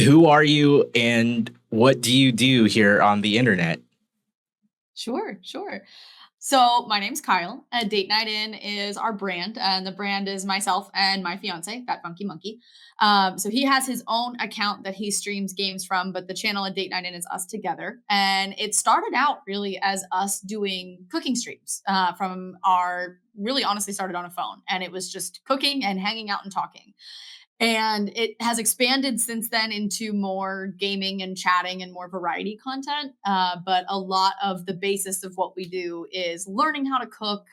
Who are you and what do you do here on the internet? Sure, sure. So my name's Kyle, and Date Night In is our brand, and the brand is myself and my fiance, Fat Funky Monkey. So he has his own account that he streams games from, but the channel at Date Night In is us together. And it started out really as us doing cooking streams from our really honestly started on a phone, and it was just cooking and hanging out and talking. And it has expanded since then into more gaming and chatting and more variety content. But a lot of the basis of what we do is learning how to cook,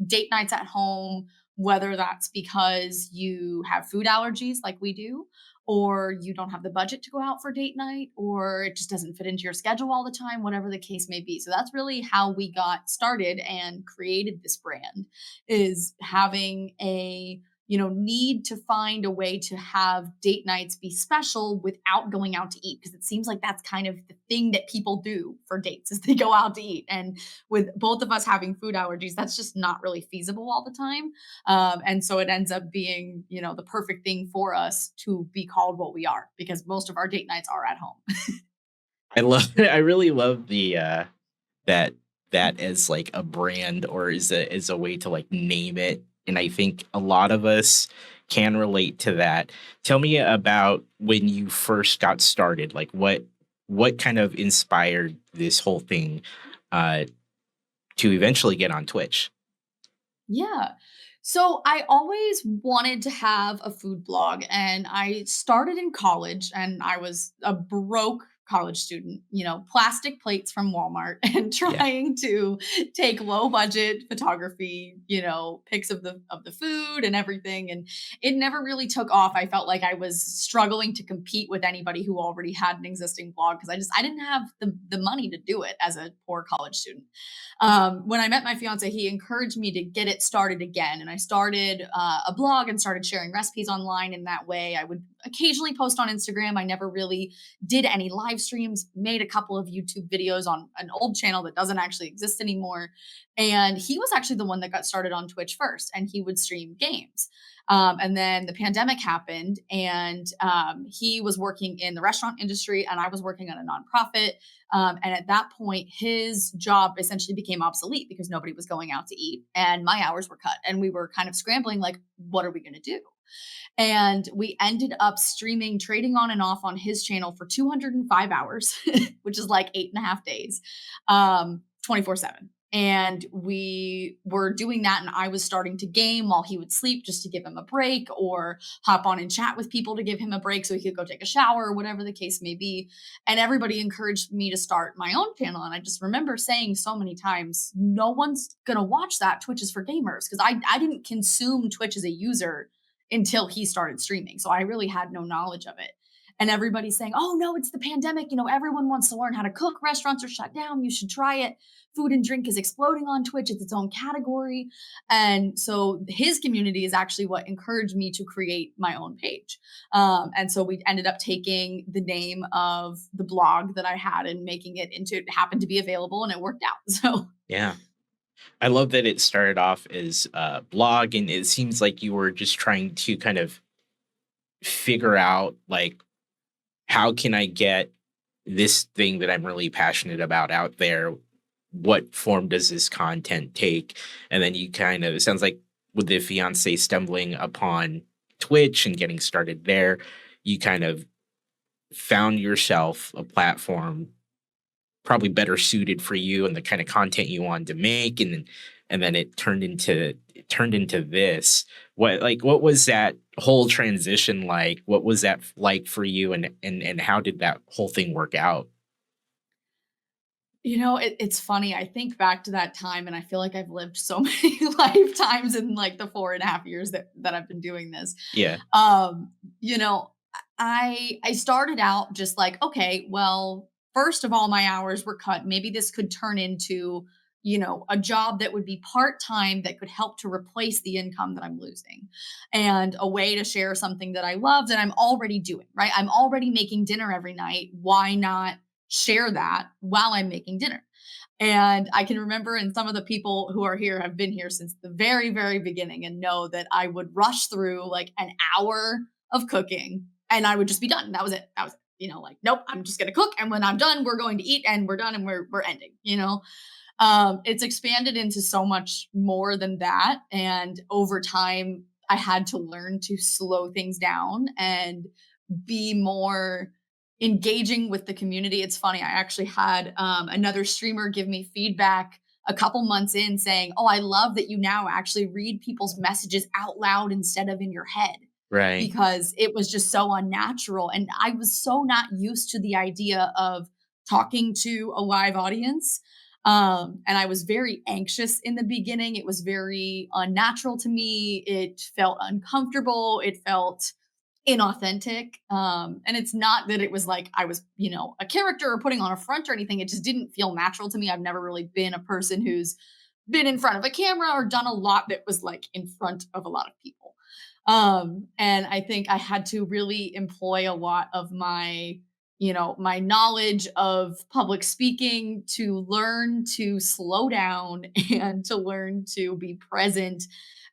date nights at home, whether that's because you have food allergies like we do, or you don't have the budget to go out for date night, or it just doesn't fit into your schedule all the time, whatever the case may be. So that's really how we got started and created this brand is having a need to find a way to have date nights be special without going out to eat because it seems like that's kind of the thing that people do for dates is they go out to eat and with both of us having food allergies that's just not really feasible all the time, and so it ends up being the perfect thing for us to be called what we are because most of our date nights are at home. I really love that that as like a brand or as a way to like name it. And I think a lot of us can relate to that. Tell me about when you first got started. Like what kind of inspired this whole thing uh to eventually get on Twitch? Yeah. So I always wanted to have a food blog and I started in college and I was a broke college student, plastic plates from Walmart and Yeah. trying to take low budget photography, pics of the food and everything and it never really took off. I felt like I was struggling to compete with anybody who already had an existing blog because I didn't have the money to do it as a poor college student. When I met my fiance, he encouraged me to get it started again. And I started a blog and started sharing recipes online in that way. I would occasionally post on Instagram. I never really did any live streams, made a couple of YouTube videos on an old channel that doesn't actually exist anymore. And he was actually the one that got started on Twitch first, and he would stream games. And then the pandemic happened, and he was working in the restaurant industry, and I was working on a nonprofit. And at that point, his job essentially became obsolete because nobody was going out to eat and my hours were cut. And we were kind of scrambling, like, what are we going to do? And we ended up streaming, trading on and off on his channel for 205 hours, which is like 8.5 days, 24/7. And we were doing that. And I was starting to game while he would sleep just to give him a break or hop on and chat with people to give him a break so he could go take a shower or whatever the case may be. And everybody encouraged me to start my own channel. And I just remember saying so many times, no one's going to watch that. Twitch is for gamers. Because I didn't consume Twitch as a user until he started streaming. So I really had no knowledge of it. And everybody's saying, oh, no, it's the pandemic. Everyone wants to learn how to cook. Restaurants are shut down. You should try it. Food and drink is exploding on Twitch. It's its own category. And so his community is actually what encouraged me to create my own page. And so we ended up taking the name of the blog that I had and making it into it happened to be available and it worked out. So Yeah. I love that it started off as a blog and it seems like you were just trying to kind of figure out like how can I get this thing that I'm really passionate about out there? What form does this content take? And then you kind of, it sounds like with the fiance stumbling upon Twitch and getting started there, you kind of found yourself a platform probably better suited for you and the kind of content you wanted to make. And then it turned into this. What was that whole transition like? What was that like for you and how did that whole thing work out? it's funny. I think back to that time and I feel like I've lived so many lifetimes in like the 4.5 years that I've been doing this. Yeah. Um, you know, I started out just like, okay, well, first of all, my hours were cut. Maybe this could turn into, a job that would be part-time that could help to replace the income that I'm losing. And a way to share something that I loved and I'm already doing, right? I'm already making dinner every night. Why not share that while I'm making dinner? And I can remember, and some of the people who are here have been here since the very, very beginning and know that I would rush through like an hour of cooking and I would just be done. That was it. That was it. like, nope, I'm just gonna cook, and when I'm done, we're going to eat, and we're done, and we're ending. It's expanded into so much more than that. And over time, I had to learn to slow things down and be more engaging with the community. It's funny, I actually had another streamer give me feedback a couple months in saying, "Oh, I love that you now actually read people's messages out loud instead of in your head." Right. Because it was just so unnatural. And I was so not used to the idea of talking to a live audience. And I was very anxious in the beginning. It was very unnatural to me. It felt uncomfortable. It felt inauthentic. And it's not that it was like I was, a character or putting on a front or anything. It just didn't feel natural to me. I've never really been a person who's been in front of a camera or done a lot that was like in front of a lot of people. And I think I had to really employ a lot of my knowledge of public speaking to learn to slow down and to learn to be present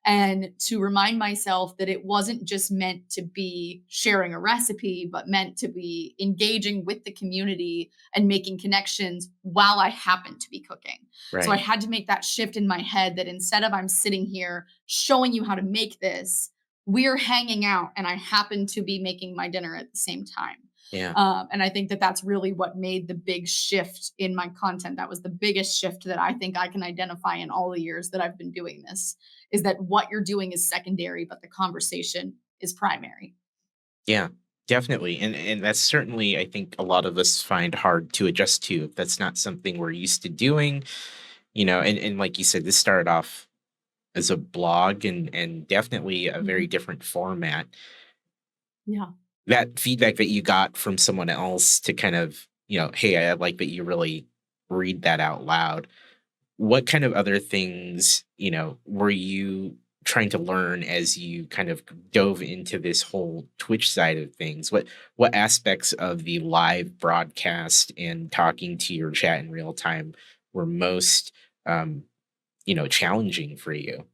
and to remind myself that it wasn't just meant to be sharing a recipe, but meant to be engaging with the community and making connections while I happen to be cooking. So I Right. had to make that shift in my head that instead of I'm sitting here showing you how to make this, we're hanging out and I happen to be making my dinner at the same time. Yeah. And I think that that's really what made the big shift in my content. That was the biggest shift that I think I can identify in all the years that I've been doing this is that what you're doing is secondary, but the conversation is primary. Yeah. Definitely. And that's certainly, I think, a lot of us find hard to adjust to if that's not something we're used to doing. And like you said, this started off as a blog and definitely a very Mhm. different format. Yeah. That feedback that you got from someone else to kind of, hey, I like that you really read that out loud. What kind of other things, were you trying to learn as you kind of dove into this whole Twitch side of things? What aspects of the live broadcast and talking to your chat in real time were most challenging for you?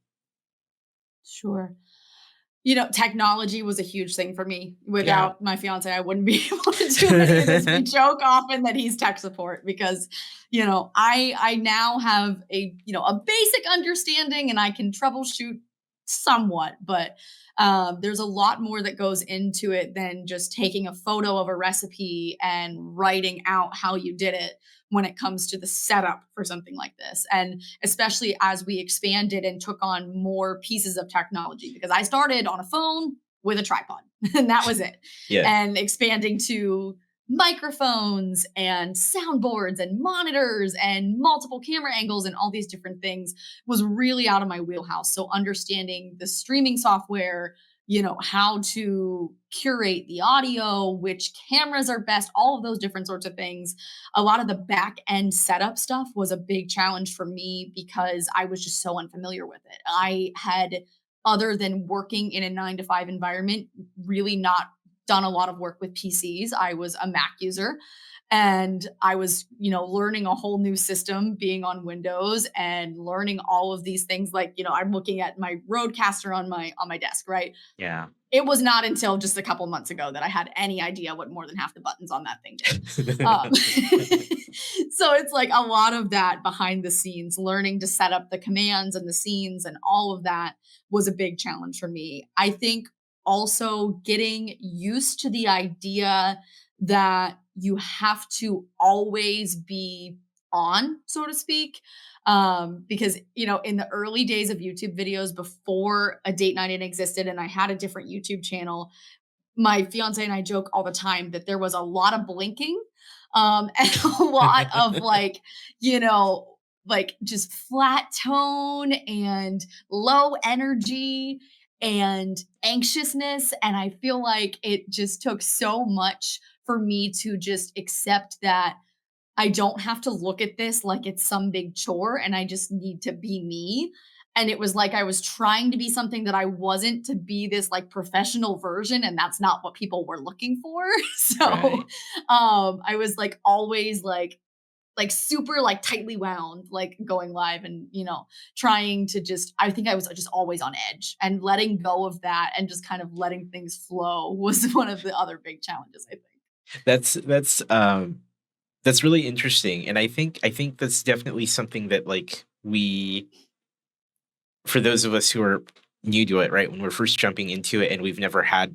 Sure. Technology was a huge thing for me. Yeah. Without my fiance, I wouldn't be able to do any of this. We joke often that he's tech support because, I now have a basic understanding and I can troubleshoot somewhat, but there's a lot more that goes into it than just taking a photo of a recipe and writing out how you did it when it comes to the setup for something like this. And especially as we expanded and took on more pieces of technology, because I started on a phone with a tripod and that was it. Yeah. And expanding to microphones and soundboards and monitors and multiple camera angles and all these different things was really out of my wheelhouse. So understanding the streaming software, how to curate the audio, which cameras are best, all of those different sorts of things. A lot of the back end setup stuff was a big challenge for me because I was just so unfamiliar with it. I had, other than working in a 9 to 5 environment, really not done a lot of work with PCs. I was a Mac user and I was, learning a whole new system being on Windows and learning all of these things like, I'm looking at my Rodecaster on my desk, right? Yeah. It was not until just a couple months ago that I had any idea what more than half the buttons on that thing did. So it's like a lot of that behind the scenes, learning to set up the commands and the scenes and all of that was a big challenge for me. I think also getting used to the idea that you have to always be on, so to speak. Because in the early days of YouTube videos before a date night in existed and I had a different YouTube channel, my fiance and I joke all the time that there was a lot of blinking, and a lot of you know, just flat tone and low energy and anxiousness. And I feel like it just took so much for me to just accept that I don't have to look at this like it's some big chore and I just need to be me. And it was like I was trying to be something that I wasn't to be this like professional version and that's not what people were looking for. So Right. I was like always like super like tightly wound like going live and trying to just I think I was just always on edge and letting go of that and just kind of letting things flow was one of the other big challenges I think. That's really interesting, and I think that's definitely something that, like, we for those of us who are new to it, right, when we're first jumping into it and we've never had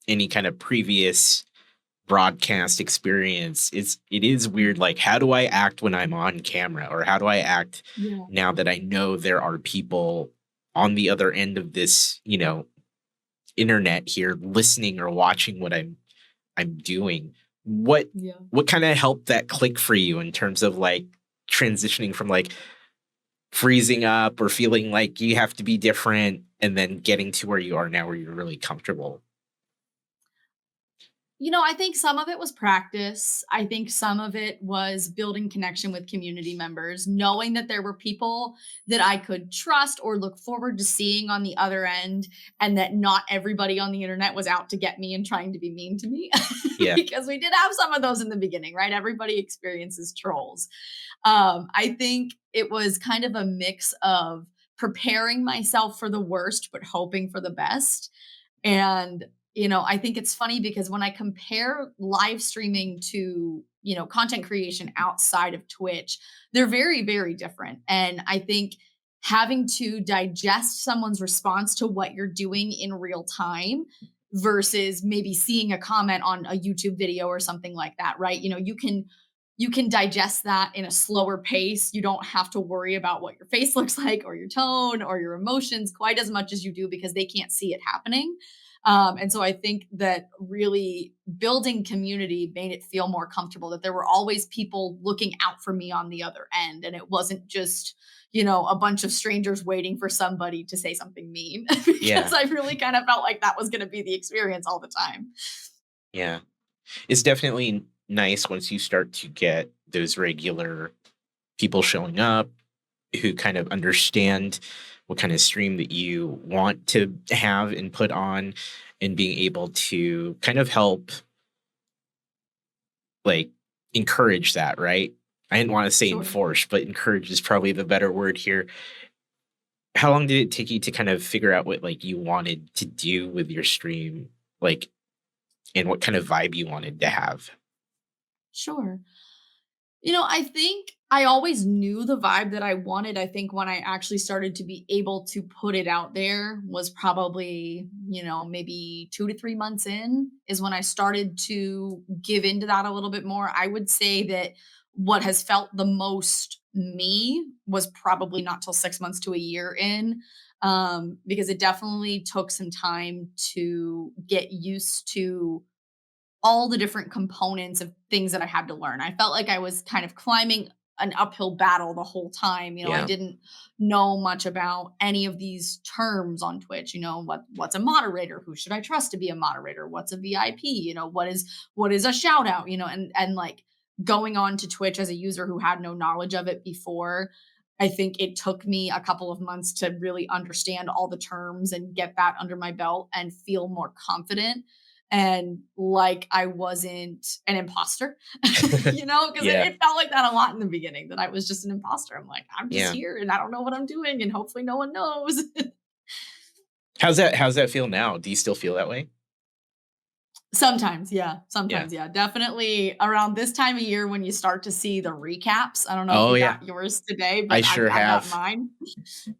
any kind of previous broadcast experience, it is weird, Mhm. like, how do I act when I'm on camera? Or how do I act Yeah. now that I know there are people on the other end of this, internet here listening or watching what I'm doing? What Yeah. what kinda helped that click for you in terms of, like, transitioning from, like, freezing up or feeling like you have to be different and then getting to where you are now where you're really comfortable? I think some of it was practice. I think some of it was building connection with community members, knowing that there were people that I could trust or look forward to seeing on the other end, and that not everybody on the internet was out to get me and trying to be mean to me. Yeah. Because we did have some of those in the beginning, right? Everybody experiences trolls. I think it was kind of a mix of preparing myself for the worst, but hoping for the best. And, I think it's funny because when I compare live streaming to, content creation outside of Twitch, they're very, very different. And I think having to digest someone's response to what you're doing in real time versus maybe seeing a comment on a YouTube video or something like that, right? You can digest that in a slower pace. You don't have to worry about what your face looks like or your tone or your emotions quite as much as you do because they can't see it happening. And so I think that really building community made it feel more comfortable that there were always people looking out for me on the other end. And it wasn't just, a bunch of strangers waiting for somebody to say something mean because Yeah. I really kind of felt like that was going to be the experience all the time. Yeah. It's definitely nice once you start to get those regular people showing up who kind of understand what kind of stream that you want to have and put on, and being able to kind of help, like, encourage that, right? I didn't want to say Sure. enforce, but encourage is probably the better word here. How long did it take you to kind of figure out what, like, you wanted to do with your stream? Like, and what kind of vibe you wanted to have? Sure. I think I always knew the vibe that I wanted. I think when I actually started to be able to put it out there was probably, maybe 2 to 3 months in is when I started to give into that a little bit more. I would say that what has felt the most me was probably not till 6 months to a year in, because it definitely took some time to get used to all the different components of things that I had to learn. I felt like I was kind of climbing an uphill battle the whole time. I Yeah. didn't know much about any of these terms on Twitch. What's a moderator? Who should I trust to be a moderator? What's a VIP? What is a shout out? And like going on to Twitch as a user who had no knowledge of it before. I think it took me a couple of months to really understand all the terms and get that under my belt and feel more confident and like I wasn't an imposter, because it, Yeah. it felt like that a lot in the beginning that I was just an imposter. I'm like, I'm just Yeah. here and I don't know what I'm doing, and hopefully no one knows. How's that feel now? Do you still feel that way? Sometimes, yeah. Yeah. Sometimes, yeah. Definitely around this time of year when you start to see the recaps. I don't know if Oh, you yeah. got yours today, I but I've sure I've got have. mine.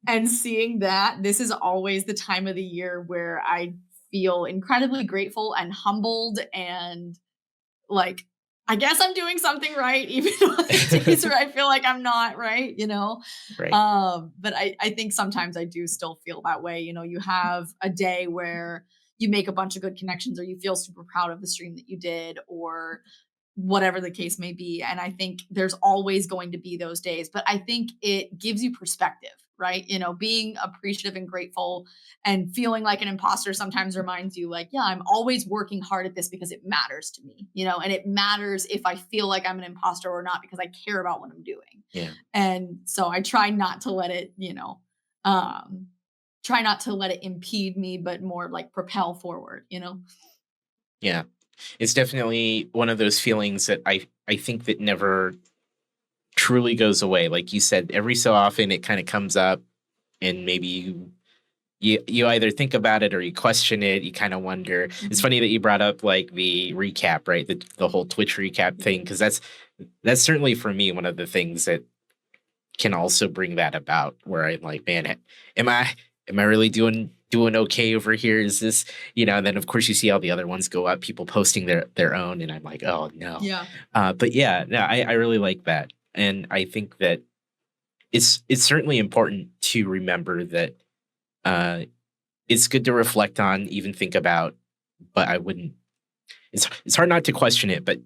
And seeing that, this is always the time of the year where I feel incredibly grateful and humbled and like, I guess I'm doing something right, even on the days where I feel like I'm not, right? Right. But I think sometimes I do still feel that way. You have a day where you make a bunch of good connections or you feel super proud of the stream that you did or whatever the case may be. And I think there's always going to be those days, but I think it gives you perspective, right? Being appreciative and grateful and feeling like an imposter sometimes reminds you, like, yeah, I'm always working hard at this because it matters to me, and it matters if I feel like I'm an imposter or not because I care about what I'm doing. Yeah. And so I try not to let it, um, try not to let it impede me, but more like propel forward. Yeah. It's definitely one of those feelings that I think that never truly goes away. Like you said, every so often it kind of comes up, and maybe you you either think about it or you question it. You kind of wonder. It's Mhm. funny that you brought up like the recap, right? The whole Twitch recap thing, Mhm. because that's certainly for me one of the things that can also bring that about. Where I'm like, man, am I am I really doing okay over here? Is this, And then of course you see all the other ones go up, people posting their own, and I'm like, oh no. Yeah. But yeah, no, I really like that, and I think that it's certainly important to remember that uh, it's good to reflect on, even think about, but I wouldn't. It's hard not to question it, but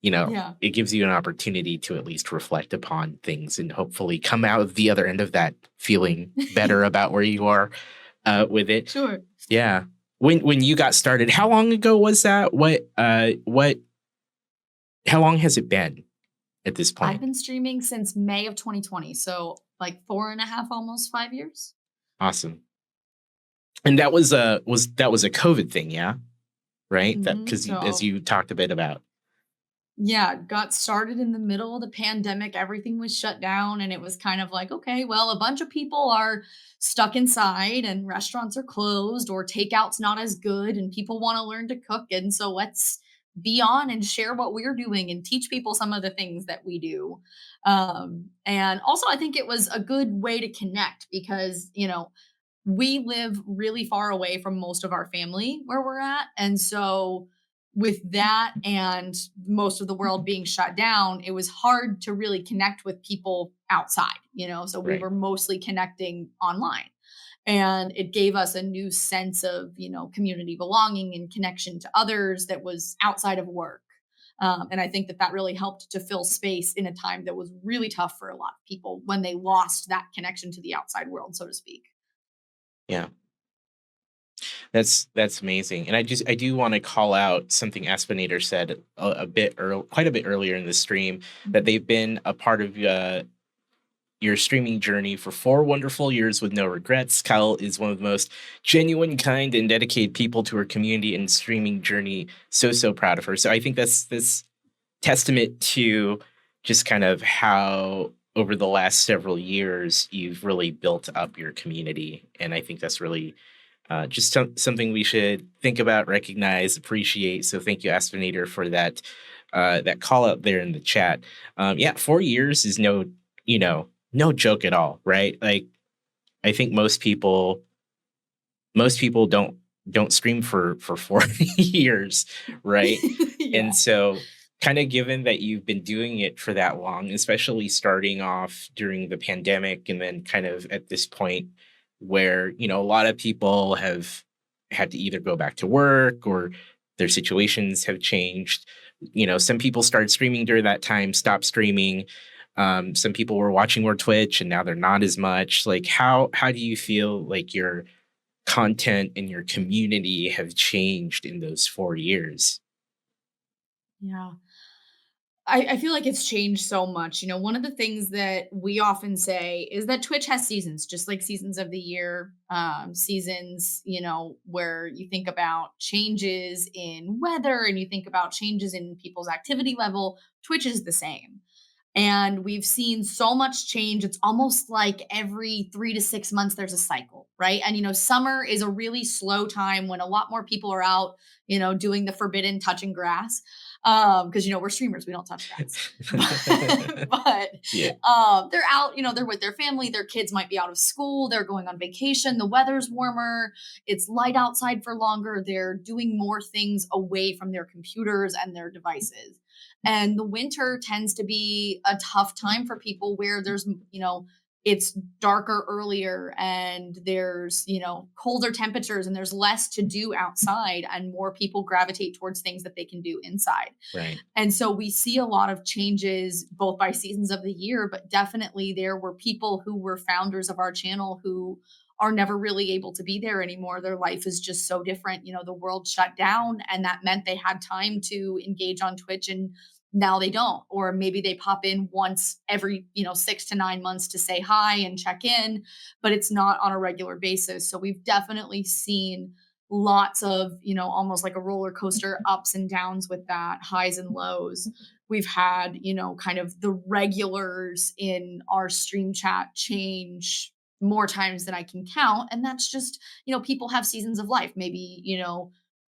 Yeah. it gives you an opportunity to at least reflect upon things and hopefully come out of the other end of that feeling better about where you are with it. Sure. Yeah. When you got started, how long ago was that? How long has it been at this I've point? been streaming since May of 2020, so like 4.5, almost 5 years. Awesome. And that was a COVID thing, yeah? Right? That because as So you talked a bit about. yeah, got started in the middle of the pandemic. Everything was shut down, and it was kind of like, okay, well, a bunch of people are stuck inside, and restaurants are closed, or takeout's not as good, and people want to learn to cook. And so let's be on and share what we're doing and teach people some of the things that we do. And also, I think it was a good way to connect because, we live really far away from most of our family where we're at. And so, with that and most of the world being shut down, it was hard to really connect with people outside. So, we Right. were mostly connecting online. And it gave us a new sense of, community belonging and connection to others that was outside of work. And I think that that really helped to fill space in a time that was really tough for a lot of people when they lost that connection to the outside world, so to speak. Yeah. That's amazing, and I do want to call out something Aspinator said a bit quite a bit earlier in the stream, that Mhm. they've been a part of your streaming journey for 4 wonderful years with no regrets. Kyle is one of the most genuine, kind, and dedicated people to her community and streaming journey. So proud of her. So I think that's this testament to just kind of how over the last several years you've really built up your community, and I think that's really just something we should think about, recognize, appreciate. So thank you, Aspinator, for that call out there in the chat. Yeah, 4 years is no joke at all, right? Like I think most people don't stream for 4 years, right? And Yeah. so kind of given that you've been doing it for that long, especially starting off during the pandemic and then kind of at this point where, a lot of people have had to either go back to work or their situations have changed. Some people started streaming during that time, stopped streaming. Some people were watching more Twitch and now they're not as much. Like how do you feel like your content and your community have changed in those 4 years? Yeah. I feel like it's changed so much. One of the things that we often say is that Twitch has seasons, just like seasons of the year, seasons, where you think about changes in weather and you think about changes in people's activity level. Twitch is the same. And we've seen so much change. It's almost like every 3 to 6 months, there's a cycle, right? And, summer is a really slow time when a lot more people are out, doing the forbidden touching grass. Because, we're streamers, we don't touch grass. But Yeah, they're out, they're with their family. Their kids might be out of school. They're going on vacation. The weather's warmer. It's light outside for longer. They're doing more things away from their computers and their devices. And the winter tends to be a tough time for people where it's darker earlier and there's, colder temperatures and there's less to do outside and more people gravitate towards things that they can do inside. right. And so we see a lot of changes both by seasons of the year, but definitely there were people who were founders of our channel who are never really able to be there anymore. Their life is just so different. The world shut down and that meant they had time to engage on Twitch and now they don't. Or maybe they pop in once every, 6 to 9 months to say hi and check in, but it's not on a regular basis. So we've definitely seen lots of, almost like a roller coaster ups and downs with that, highs and lows. We've had, kind of the regulars in our stream chat change more times than I can count. And that's just, people have seasons of life. Maybe,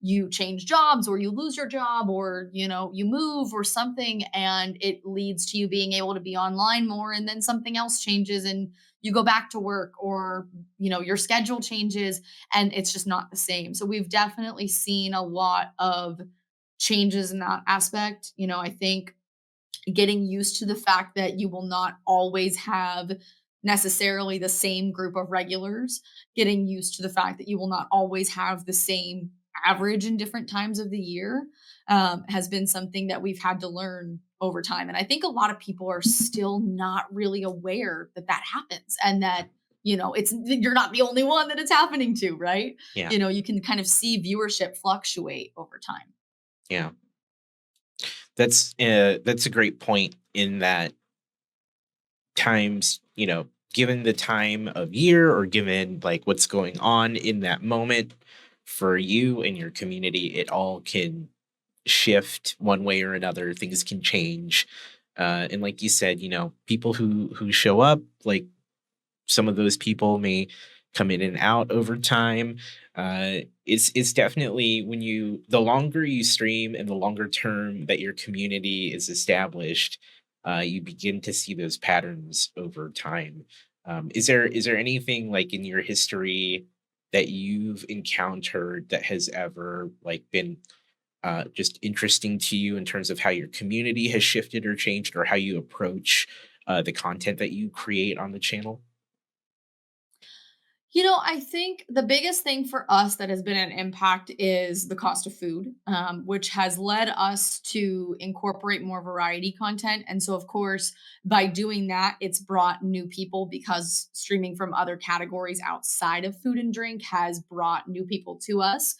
you change jobs or you lose your job or, you move or something and it leads to you being able to be online more. And then something else changes and you go back to work or, your schedule changes and it's just not the same. So we've definitely seen a lot of changes in that aspect. I think getting used to the fact that you will not always have necessarily the same group of regulars, getting used to the fact that you will not always have the same average in different times of the year, has been something that we've had to learn over time. And I think a lot of people are still not really aware that that happens and that it's you're not the only one that it's happening to, right? Yeah. You can kind of see viewership fluctuate over time. Yeah. That's a great point in that times, given the time of year or given like what's going on in that moment for you and your community, it all can shift one way or another. Things can change. And like you said, people who show up, like some of those people may come in and out over time. It's definitely when you the longer you stream and the longer term that your community is established, you begin to see those patterns over time. Is there anything like in your history that you've encountered that has ever like been just interesting to you in terms of how your community has shifted or changed, or how you approach the content that you create on the channel? I think the biggest thing for us that has been an impact is the cost of food, which has led us to incorporate more variety content. And so, of course, by doing that, it's brought new people because streaming from other categories outside of food and drink has brought new people to us.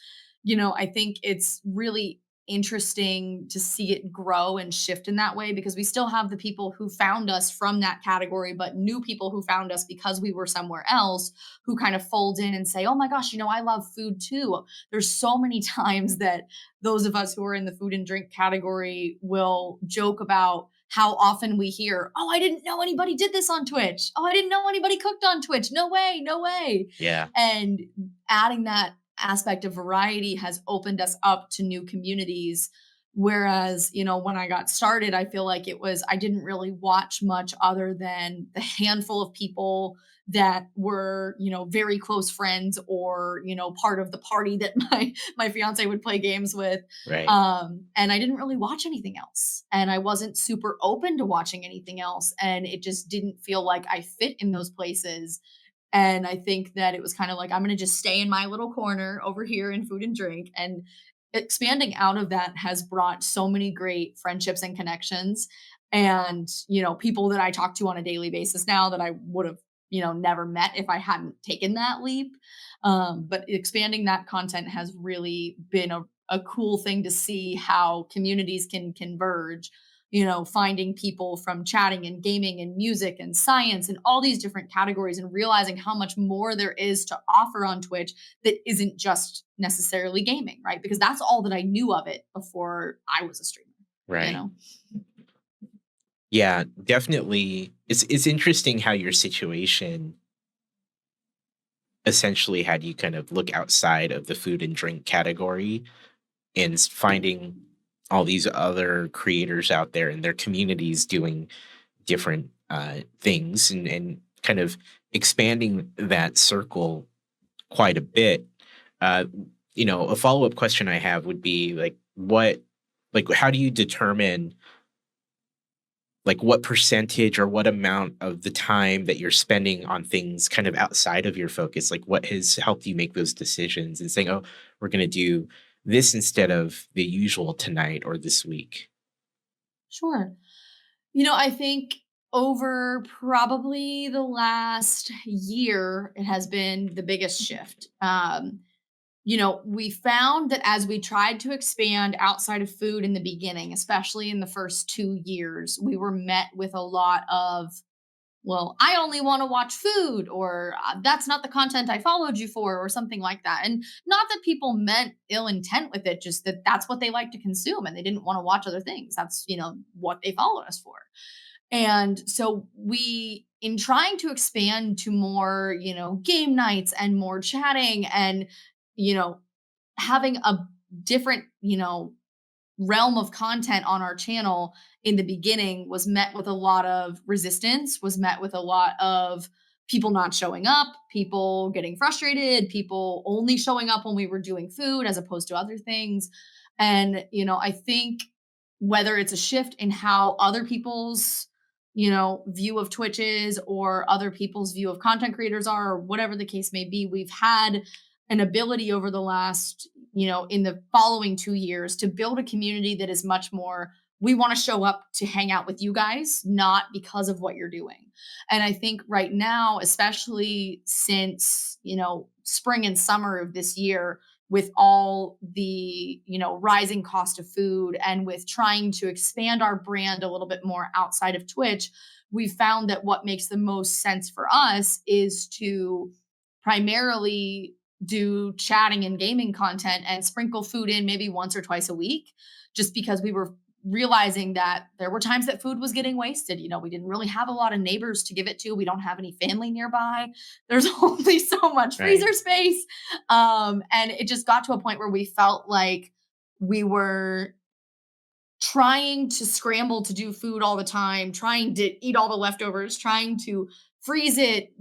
I think it's really interesting to see it grow and shift in that way because we still have the people who found us from that category, but new people who found us because we were somewhere else who kind of fold in and say, "Oh my gosh, I love food too." There's so many times that those of us who are in the food and drink category will joke about how often we hear, "Oh, I didn't know anybody did this on Twitch. Oh, I didn't know anybody cooked on Twitch. No way, no way." Yeah. And adding that aspect of variety has opened us up to new communities. Whereas, when I got started, I feel like I didn't really watch much other than the handful of people that were, very close friends or, part of the party that my fiance would play games with. Right. And I didn't really watch anything else. And I wasn't super open to watching anything else. And it just didn't feel like I fit in those places. And I think that it was kind of like, I'm going to just stay in my little corner over here in food and drink. And expanding out of that has brought so many great friendships and connections. And, people that I talk to on a daily basis now that I would have, never met if I hadn't taken that leap. But expanding that content has really been a cool thing to see how communities can converge, finding people from chatting and gaming and music and science and all these different categories and realizing how much more there is to offer on Twitch that isn't just necessarily gaming, right? Because that's all that I knew of it before I was a streamer, you Right. know? Yeah, definitely. It's interesting how your situation essentially had you kind of look outside of the food and drink category and finding all these other creators out there and their communities doing different things, and kind of expanding that circle quite a bit. Uh, a follow up question I have would be like, how do you determine like what percentage or what amount of the time that you're spending on things kind of outside of your focus? Like, what has helped you make those decisions and saying, oh, we're going to do this instead of the usual tonight or this week? Sure. I think over probably the last year, it has been the biggest shift. We found that as we tried to expand outside of food in the beginning, especially in the first 2 years, we were met with a lot of, well, I only want to watch food, or that's not the content I followed you for, or something like that. And not that people meant ill intent with it, just that that's what they like to consume and they didn't want to watch other things. That's, what they followed us for. And so in trying to expand to more, game nights and more chatting and, you know, having a different, realm of content on our channel in the beginning was met with a lot of resistance, was met with a lot of people not showing up, people getting frustrated, people only showing up when we were doing food as opposed to other things. And, I think whether it's a shift in how other people's, view of Twitch is or other people's view of content creators are, or whatever the case may be, we've had an ability over the last, in the following 2 years to build a community that is much more, we want to show up to hang out with you guys, not because of what you're doing. And I think right now, especially since, spring and summer of this year, with all the, rising cost of food and with trying to expand our brand a little bit more outside of Twitch, we found that what makes the most sense for us is to primarily do chatting and gaming content and sprinkle food in maybe once or twice a week, just because we were realizing that there were times that food was getting wasted. We didn't really have a lot of neighbors to give it to. We don't have any family nearby. There's only so much Right. freezer space. And it just got to a point where we felt like we were trying to scramble to do food all the time, trying to eat all the leftovers, trying to freeze it.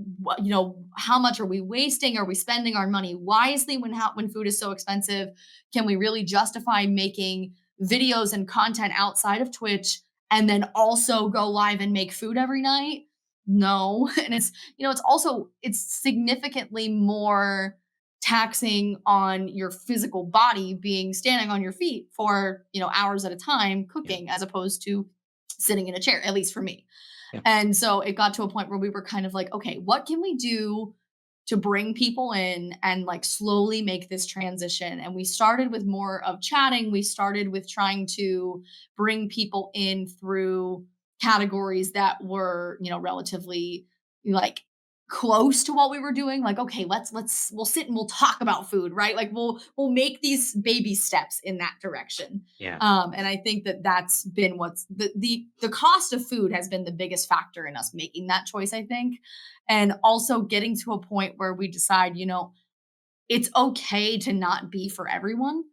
How much are we wasting? Are we spending our money wisely when food is so expensive? Can we really justify making videos and content outside of Twitch and then also go live and make food every night? No. And it's significantly more taxing on your physical body being standing on your feet for, hours at a time Yeah. cooking as opposed to sitting in a chair, at least for me. Yeah. And so it got to a point where we were kind of like, okay, what can we do to bring people in and like slowly make this transition? And we started with more of chatting. We started with trying to bring people in through categories that were, relatively like close to what we were doing. Like, okay, we'll sit and we'll talk about food, right? Like we'll make these baby steps in that direction. Yeah. And I think that that's been what's the cost of food has been the biggest factor in us making that choice, I think. And also getting to a point where we decide, it's okay to not be for everyone.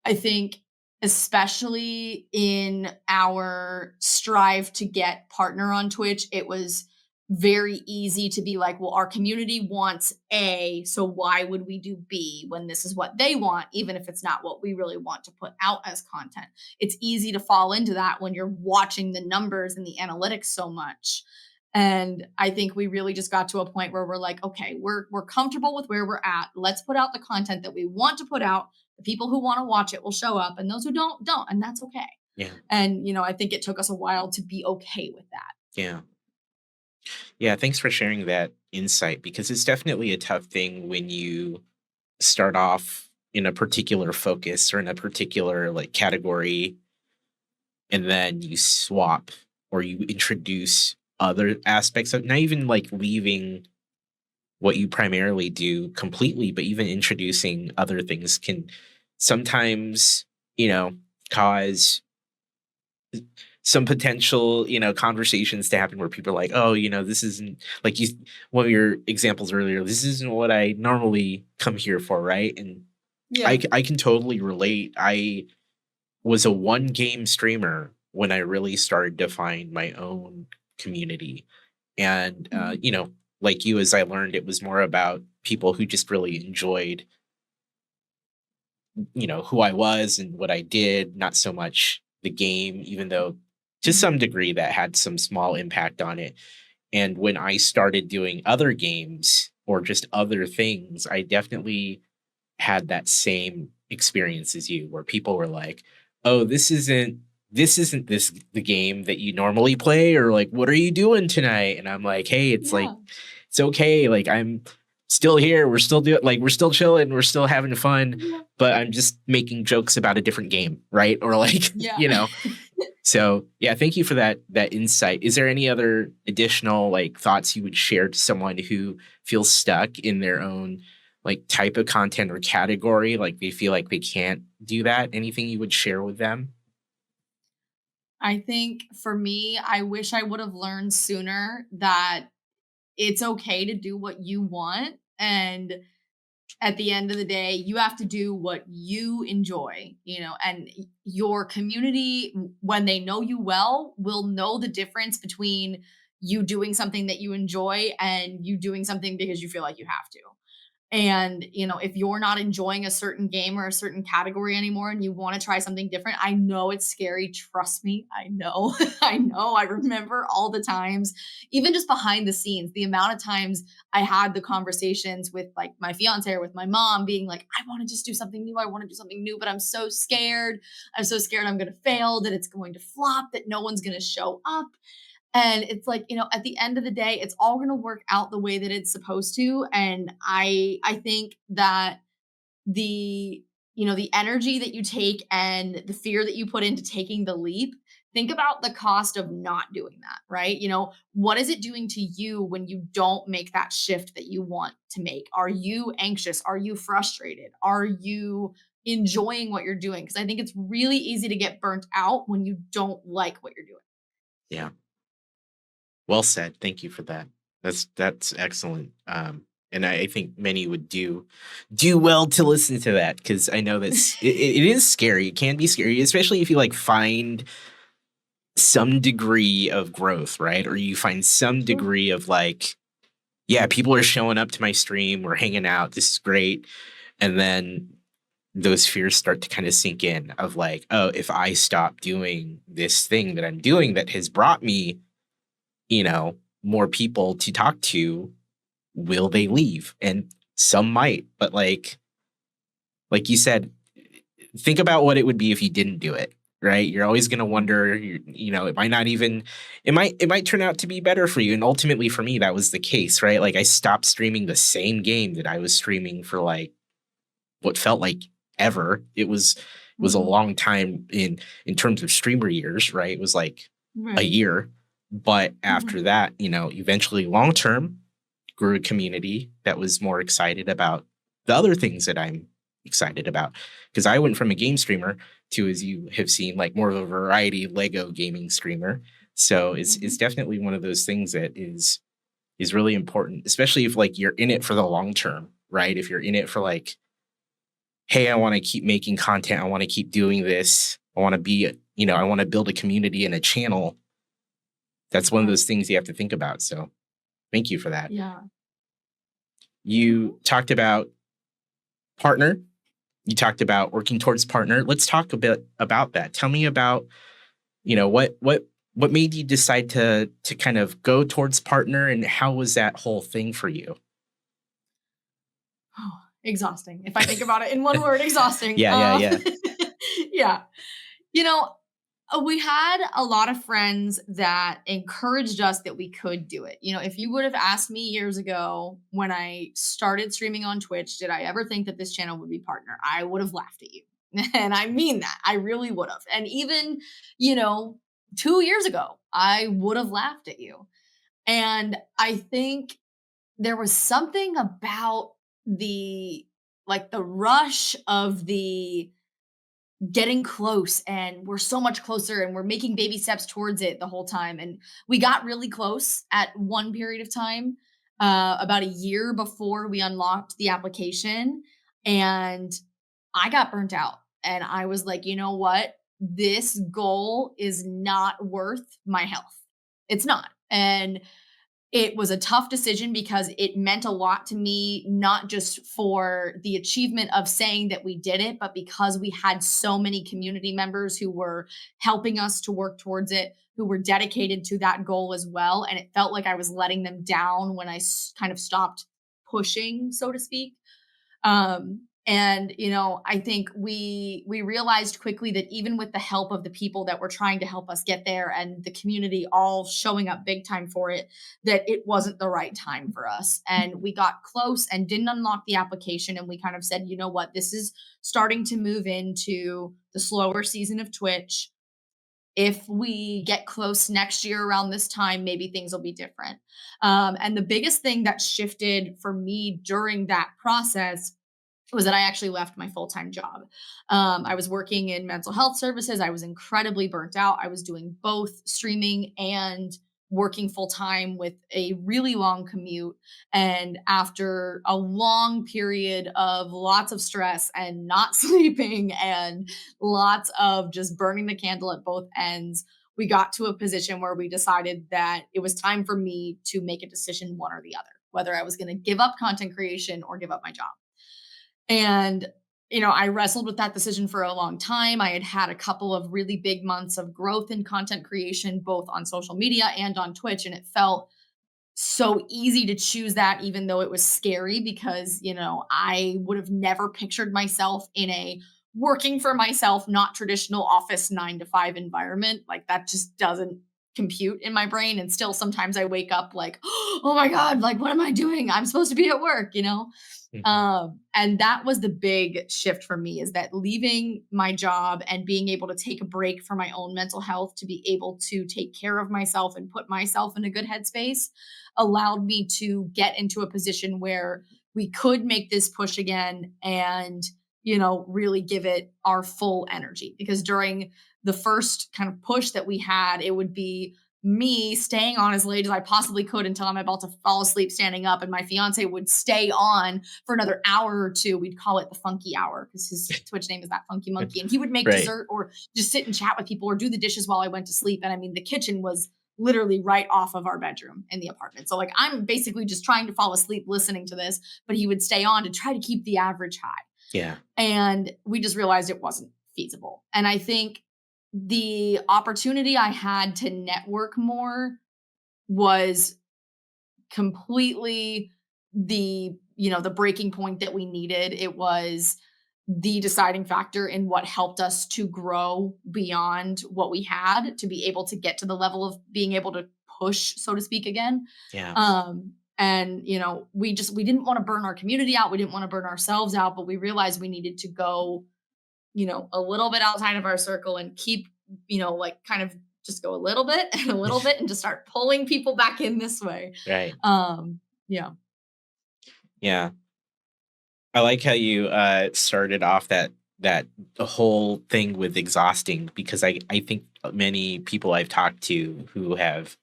I think, especially in our strive to get partner on Twitch, it was very easy to be like, well, our community wants A, so why would we do B when this is what they want, even if it's not what we really want to put out as content? It's easy to fall into that when you're watching the numbers and the analytics so much. And I think we really just got to a point where we're like, okay, we're comfortable with where we're at. Let's put out the content that we want to put out. The people who want to watch it will show up, and those who don't, and that's okay. Yeah. And I think it took us a while to be okay with that. Yeah. Yeah. Thanks for sharing that insight because it's definitely a tough thing when you start off in a particular focus or in a particular like category and then you swap or you introduce other aspects of not even like leaving what you primarily do completely, but even introducing other things can sometimes, cause some potential, conversations to happen where people are like, oh, this isn't like one of your examples earlier, this isn't what I normally come here for, right? And Yeah. I can totally relate. I was a one game streamer when I really started to find my own community. And, Mhm. like you, as I learned, it was more about people who just really enjoyed, who I was and what I did, not so much the game, even though to some Mhm. degree that had some small impact on it. And when I started doing other games or just other things, I definitely had that same experience as you where people were like, "Oh, this isn't the game that you normally play," or like, "What are you doing tonight?" And I'm like, "Hey, it's like Yeah. it's okay. Like I'm still here. We're still chilling, we're still having fun, Yeah. but I'm just making jokes about a different game, right?" Or like, Yeah. So, yeah, thank you for that insight. Is there any other additional like thoughts you would share to someone who feels stuck in their own like type of content or category, like they feel like they can't do that? Anything you would share with them? I think for me, I wish I would have learned sooner that it's okay to do what you want, and at the end of the day, you have to do what you enjoy, and your community, when they know you well, will know the difference between you doing something that you enjoy and you doing something because you feel like you have to. And, if you're not enjoying a certain game or a certain category anymore and you want to try something different, I know it's scary. Trust me. I know. I know. I remember all the times, even just behind the scenes, the amount of times I had the conversations with like my fiance or with my mom being like, I want to just do something new. I want to do something new, but I'm so scared. I'm so scared I'm going to fail, that it's going to flop, that no one's going to show up. And it's like, at the end of the day, it's all going to work out the way that it's supposed to. And I think that the the energy that you take and the fear that you put into taking the leap, think about the cost of not doing that, right? What is it doing to you when you don't make that shift that you want to make? Are you anxious? Are you frustrated? Are you enjoying what you're doing? Because I think it's really easy to get burnt out when you don't like what you're doing. Yeah. Well said. Thank you for that. That's excellent. And I think many would do well to listen to that because I know it is scary. It can be scary, especially if you like find some degree of growth, right? Or you find some True. degree of like, yeah, people are showing up to my stream, we're hanging out, this is great. And then those fears start to kind of sink in of like, oh, if I stop doing this thing that I'm doing that has brought me, more people to talk to, will they leave? And some might, but like you said, think about what it would be if you didn't do it, right? You're always going to wonder, it might not even, it might turn out to be better for you. And ultimately for me, that was the case, right? Like I stopped streaming the same game that I was streaming for like what felt like ever. It was a Mhm. long time in terms of streamer years, right? It was like a Right. year. But after Mhm. that, eventually long term grew a community that was more excited about the other things that I'm excited about. Because I went from a game streamer to, as you have seen, like more of a variety Lego gaming streamer. So it's Mhm. definitely one of those things that is really important, especially if like you're in it for the long term, right? If you're in it for like, hey, I want to keep making content, I want to keep doing this, I want to be, I want to build a community and a channel. That's one of those Right. things you have to think about. So thank you for that. Yeah. You Mhm. talked about partner. You talked about working towards partner. Let's talk a bit about that. Tell me about, what made you decide to kind of go towards partner and how was that whole thing for you? Oh, exhausting. If I think about it in one word, exhausting. Yeah, yeah, yeah. Yeah. You know, we had a lot of friends that encouraged us that we could do it. If you would have asked me years ago when I started streaming on Twitch, did I ever think that this channel would be partner? I would have laughed at you. And I mean that. I really would have. And even, you know, 2 years ago, I would have laughed at you. And I think there was something about the the rush of the getting close, and we're so much closer and we're making baby steps towards it the whole time. And we got really close at one period of time, about a year before we unlocked the application. And I got burnt out. And I was like, you know what? This goal is not worth my health. It's not. And it was a tough decision because it meant a lot to me, not just for the achievement of saying that we did it, but because we had so many community members who were helping us to work towards it, who were dedicated to that goal as well. And it felt like I was letting them down when I kind of stopped pushing, so to speak. And I think we realized quickly that even with the help of the people that were trying to help us get there and the community all showing up big time for it, that it wasn't the right time for us. And we got close and didn't unlock the application. And we kind of said, you know what, this is starting to move into the slower season of Twitch. If we get close next year around this time, maybe things will be different. And the biggest thing that shifted for me during that process was that I actually left my full time job. I was working in mental health services. I was incredibly burnt out. I was doing both streaming and working full time with a really long commute. And after a long period of lots of stress and not sleeping and lots of just burning the candle at both ends, we got to a position where we decided that it was time for me to make a decision, one or the other, whether I was going to give up content creation or give up my job. And, I wrestled with that decision for a long time. I had had a couple of really big months of growth in content creation, both on social media and on Twitch. And it felt so easy to choose that, even though it was scary because, I would have never pictured myself in a working for myself, not traditional office 9 to 5 environment. Like that just doesn't compute in my brain. And still sometimes I wake up like, oh my God, like, what am I doing? I'm supposed to be at work. Mhm. And that was the big shift for me is that leaving my job and being able to take a break for my own mental health to be able to take care of myself and put myself in a good headspace allowed me to get into a position where we could make this push again and really give it our full energy because during the first kind of push that we had it would be me staying on as late as I possibly could until I'm about to fall asleep standing up and my fiance would stay on for another hour or two. We'd call it the funky hour because his Twitch name is that funky monkey. And he would make Right. dessert or just sit and chat with people or do the dishes while I went to sleep. And I mean, the kitchen was literally right off of our bedroom in the apartment. So like I'm basically just trying to fall asleep listening to this, but he would stay on to try to keep the average high. Yeah. And we just realized it wasn't feasible. And I think the opportunity I had to network more was completely the breaking point that we needed. It was the deciding factor in what helped us to grow beyond what we had to be able to get to the level of being able to push, so to speak, again. Yeah. And we didn't want to burn our community out. We didn't want to burn ourselves out, but we realized we needed to go a little bit outside of our circle and keep, like kind of just go a little bit and a little bit and just start pulling people back in this way. Right. Um, yeah. Yeah. I like how you started off that the whole thing with exhausting because I think many people I've talked to who have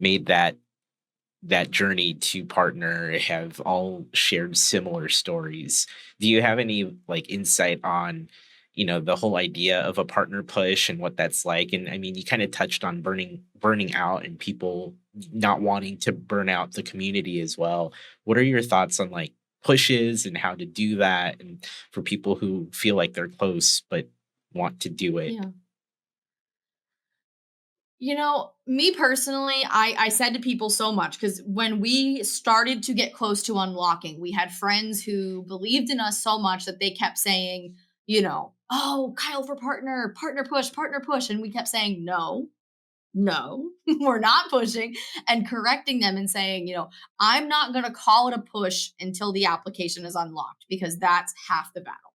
made that journey to partner have all shared similar stories. Do you have any like insight on, the whole idea of a partner push and what that's like? And I mean, you kind of touched on burning out and people not wanting to burn out the community as well. What are your thoughts on like pushes and how to do that and for people who feel like they're close but want to do it? Yeah. Me personally, I said to people so much because when we started to get close to unlocking, we had friends who believed in us so much that they kept saying, oh, Kyle for partner, partner push, partner push. And we kept saying, no, no, we're not pushing and correcting them and saying, I'm not going to call it a push until the application is unlocked because that's half the battle.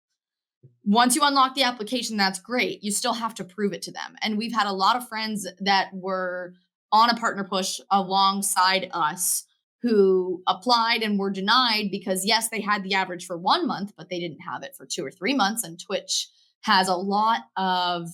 Once you unlock the application, that's great. You still have to prove it to them. And we've had a lot of friends that were on a partner push alongside us who applied and were denied because, yes, they had the average for 1 month, but they didn't have it for 2 or 3 months. And Twitch has a lot of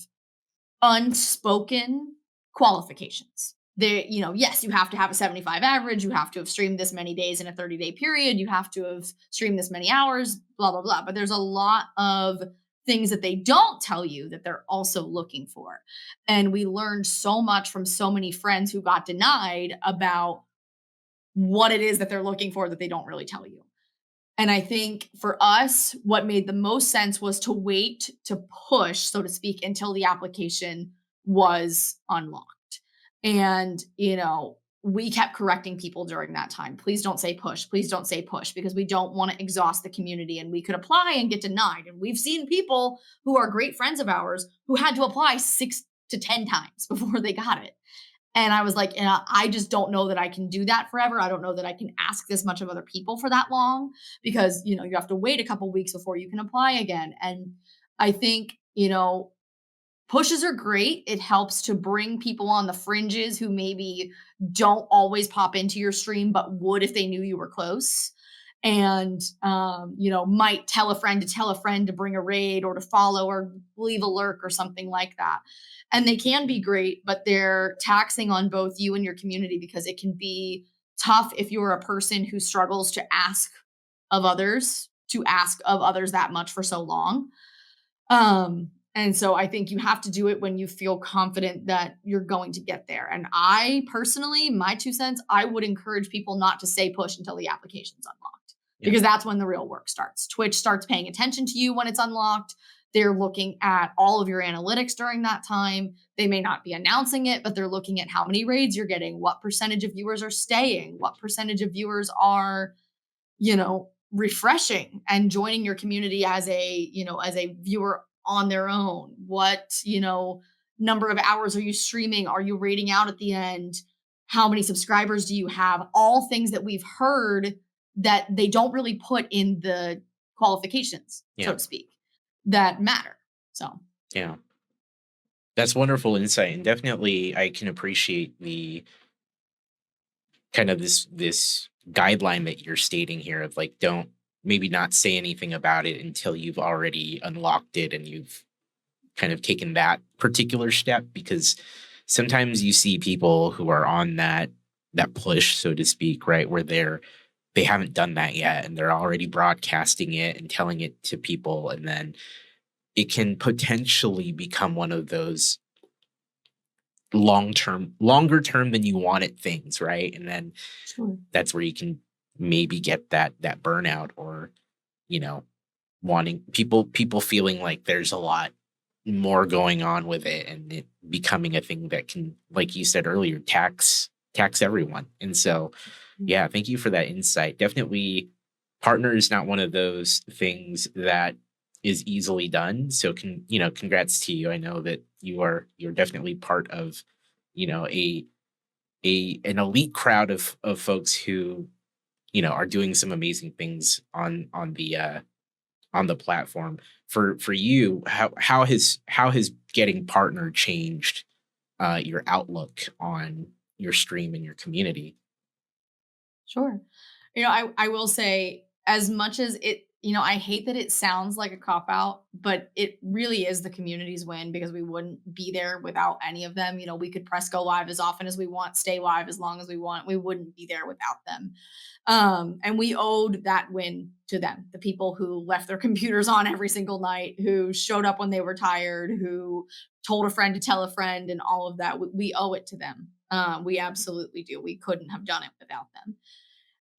unspoken qualifications. Yes, you have to have a 75 average, you have to have streamed this many days in a 30-day period, you have to have streamed this many hours, blah, blah, blah. But there's a lot of things that they don't tell you that they're also looking for. And we learned so much from so many friends who got denied about what it is that they're looking for that they don't really tell you. And I think for us, what made the most sense was to wait to push, so to speak, until the application was unlocked. And, we kept correcting people during that time. Please don't say push. Please don't say push because we don't want to exhaust the community and we could apply and get denied. And we've seen people who are great friends of ours who had to apply 6 to 10 times before they got it. And I was like, I just don't know that I can do that forever. I don't know that I can ask this much of other people for that long because, you have to wait a couple weeks before you can apply again. And I think, pushes are great. It helps to bring people on the fringes who maybe don't always pop into your stream, but would if they knew you were close. and might tell a friend to tell a friend to bring a raid or to follow or leave a lurk or something like that. And they can be great, but they're taxing on both you and your community because it can be tough if you're a person who struggles to ask of others that much for so long. And so I think you have to do it when you feel confident that you're going to get there. And I personally, my 2 cents, I would encourage people not to say push until the application's unlocked Yeah. because that's when the real work starts. Twitch starts paying attention to you when it's unlocked. They're looking at all of your analytics during that time. They may not be announcing it, but they're looking at how many raids you're getting, what percentage of viewers are staying, what percentage of viewers are refreshing and joining your community as a viewer on their own. What, number of hours are you streaming? Are you rating out at the end? How many subscribers do you have? All things that we've heard that they don't really put in the qualifications, so Yeah. to speak, that matter. So, Yeah. That's wonderful insight. And definitely I can appreciate the kind of this guideline that you're stating here of like, don't maybe not say anything about it until you've already unlocked it and you've kind of taken that particular step, because sometimes you see people who are on that push, so to speak, right, where they haven't done that yet and they're already broadcasting it and telling it to people, and then it can potentially become one of those longer term than you want it things, right? And then sure. that's where you can maybe get that burnout, or you know wanting people feeling like there's a lot more going on with it, and it becoming a thing that can, like you said earlier, tax everyone. And so Mm. yeah, thank you for that insight. Definitely, partner is not one of those things that is easily done. So congrats to you. I know that you're definitely part of a an elite crowd of folks who are doing some amazing things on the platform. For you, how has getting partner changed your outlook on your stream and your community? Sure. I will say, as much as I hate that it sounds like a cop out, but it really is the community's win because we wouldn't be there without any of them. We could press go live as often as we want, stay live as long as we want. We wouldn't be there without them. And we owed that win to them, the people who left their computers on every single night, who showed up when they were tired, who told a friend to tell a friend, and all of that. We owe it to them. We absolutely do. We couldn't have done it without them.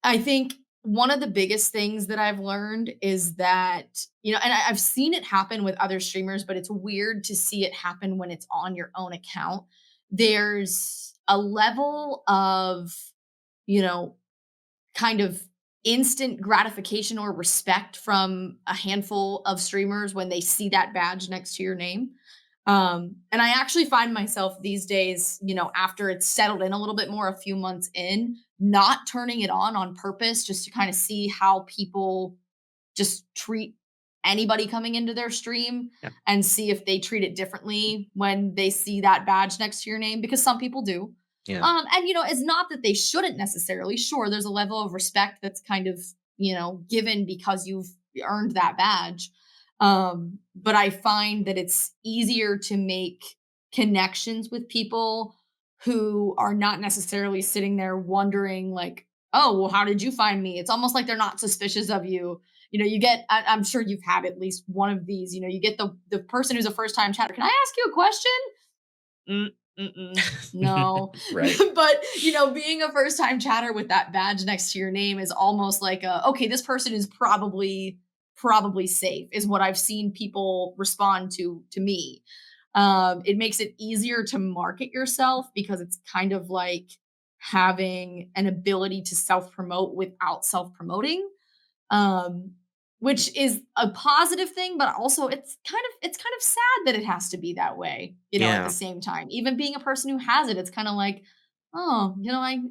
I think one of the biggest things that I've learned is that, and I've seen it happen with other streamers, but it's weird to see it happen when it's on your own account. There's a level of, you know, kind of instant gratification or respect from a handful of streamers when they see that badge next to your name. And I actually find myself these days, after it's settled in a little bit more, a few months in, not turning it on purpose just to kind of see how people just treat anybody coming into their stream Yeah. and see if they treat it differently when they see that badge next to your name, because some people do. Yeah. And it's not that they shouldn't necessarily. Sure, there's a level of respect that's kind of, given because you've earned that badge. But I find that it's easier to make connections with people who are not necessarily sitting there wondering, like, oh, well, how did you find me? It's almost like they're not suspicious of you. You get, I'm sure you've had at least one of these, you get the person who's a first time chatter. Can I ask you a question? No. Right. But, being a first time chatter with that badge next to your name is almost like okay, this person is probably safe, is what I've seen people respond to me. It makes it easier to market yourself because it's kind of like having an ability to self promote without self promoting, um, which is a positive thing, but also it's kind of sad that it has to be that way, at the Yeah. same time. Even being a person who has it, it's kind of like, oh,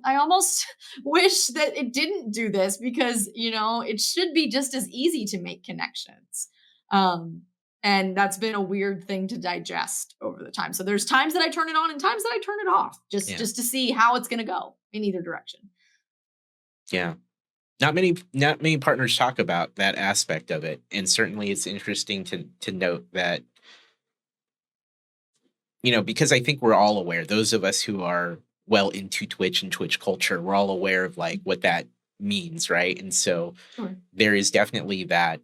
I almost wish that it didn't do this because, it should be just as easy to make connections. Um, and that's been a weird thing to digest over the time. So there's times that I turn it on and times that I turn it off, just Yeah. just to see how it's going to go in either direction. Yeah. not many partners talk about that aspect of it, and certainly it's interesting to note that, because I think we're all aware, those of us who are well into Twitch and Twitch culture, we're all aware of like what that means, right? And so Sure. there is definitely that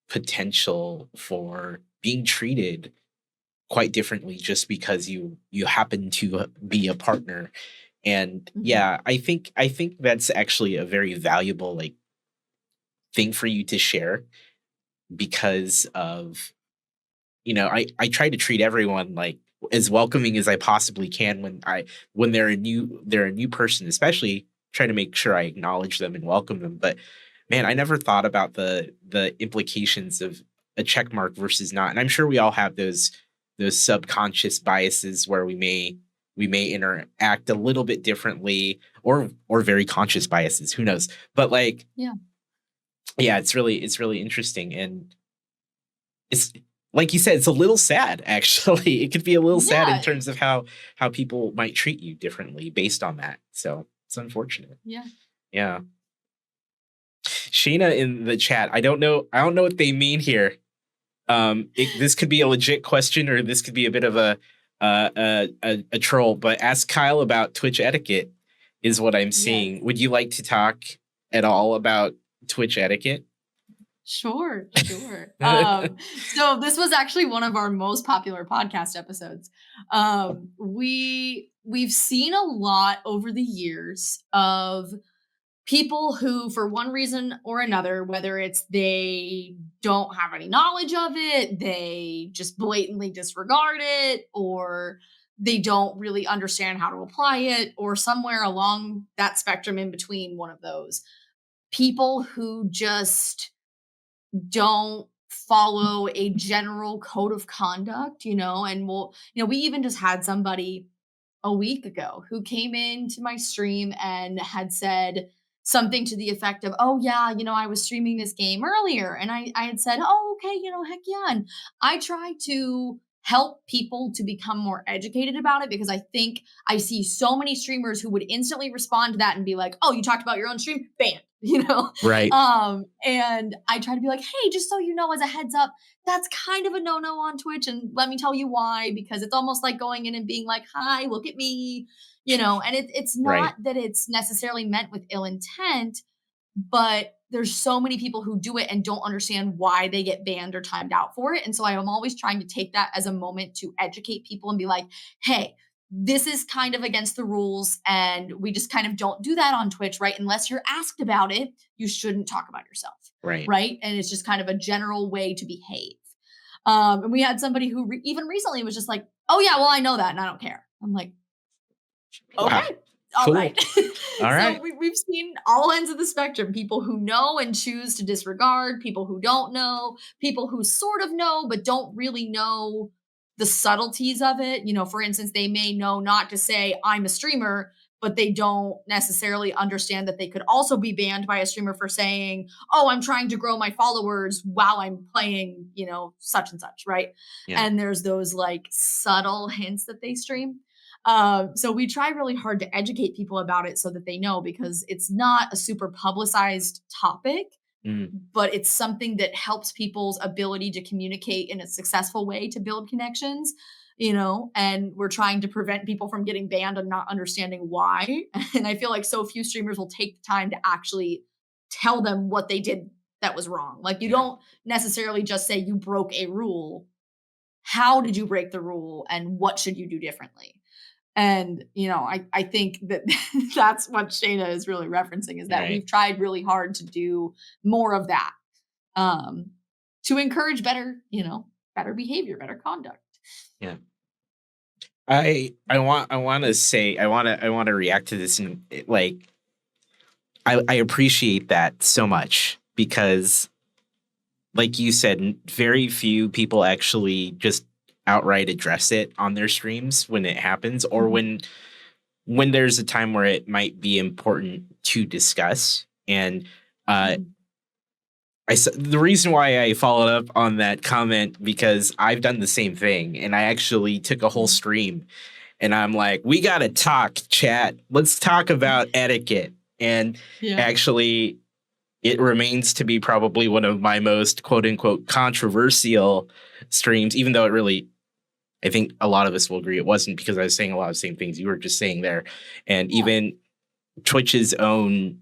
potential for being treated quite differently just because you happen to be a partner. And Mhm. yeah, I think that's actually a very valuable like thing for you to share because of, I try to treat everyone like as welcoming as I possibly can when they're a new person, especially try to make sure I acknowledge them and welcome them. But man, I never thought about the implications of a check mark versus not. And I'm sure we all have those subconscious biases where we may interact a little bit differently, or very conscious biases, who knows. But like, Yeah. yeah, it's really interesting. And it's like you said, it's a little sad actually. It could be a little sad in Yeah. terms of how people might treat you differently based on that. So it's unfortunate. Yeah. Yeah. Shayna in the chat, I don't know what they mean here. This could be a legit question, or this could be a bit of a troll, but ask Kyle about Twitch etiquette is what I'm Yes. seeing. Would you like to talk at all about Twitch etiquette? Sure, sure. So this was actually one of our most popular podcast episodes. We've seen a lot over the years of people who, for one reason or another, whether it's they don't have any knowledge of it, they just blatantly disregard it, or they don't really understand how to apply it, or somewhere along that spectrum in between one of those, people who just don't follow a general code of conduct, and we even just had somebody a week ago who came into my stream and had said something to the effect of, "Oh yeah, I was streaming this game earlier," and I had said, "Oh okay, heck yeah," and I try to help people to become more educated about it because I think I see so many streamers who would instantly respond to that and be like, "Oh, you talked about your own stream, banned," Right. and I try to be like, "Hey, just so you know, as a heads up, that's kind of a no-no on Twitch, and let me tell you why, because it's almost like going in and being like, 'Hi, look at me,' and it's not Right. that it's necessarily meant with ill intent, but there's so many people who do it and don't understand why they get banned or timed out for it. And so I am always trying to take that as a moment to educate people and be like, hey, this is kind of against the rules. And we just kind of don't do that on Twitch, right? Unless you're asked about it, you shouldn't talk about yourself, Right. right? And it's just kind of a general way to behave. And we had somebody who even recently was just like, oh, yeah, well, I know that and I don't care. I'm like, Wow. okay, all Cool. right. All So right. we've seen all ends of the spectrum, people who know and choose to disregard, people who don't know, people who sort of know but don't really know the subtleties of it. For instance, they may know not to say, I'm a streamer, but they don't necessarily understand that they could also be banned by a streamer for saying, oh, I'm trying to grow my followers while I'm playing, such and such, right? Yeah. And there's those like subtle hints that they stream. So we try really hard to educate people about it so that they know, because it's not a super publicized topic, Mm, but it's something that helps people's ability to communicate in a successful way to build connections, and we're trying to prevent people from getting banned and not understanding why. And I feel like so few streamers will take the time to actually tell them what they did that was wrong. Like, you yeah. don't necessarily just say you broke a rule. How did you break the rule and what should you do differently? And, I think that that's what Shayna is really referencing, is that Right. we've tried really hard to do more of that, um, to encourage better behavior, better conduct. Yeah. I want to react to this, and like I appreciate that so much because, like you said, very few people actually just outright address it on their streams when it happens, or Mhm, when there's a time where it might be important to discuss. And uh, mhm, the reason why I followed up on that comment, because I've done the same thing, and I actually took a whole mhm. stream and I'm like, we gotta talk, chat. Let's talk about etiquette. And Yeah. actually, it remains to be probably one of my most quote unquote controversial streams, even though it really, I think a lot of us will agree it wasn't, because I was saying a lot of the same things you were just saying there. And Yeah. even Twitch's own,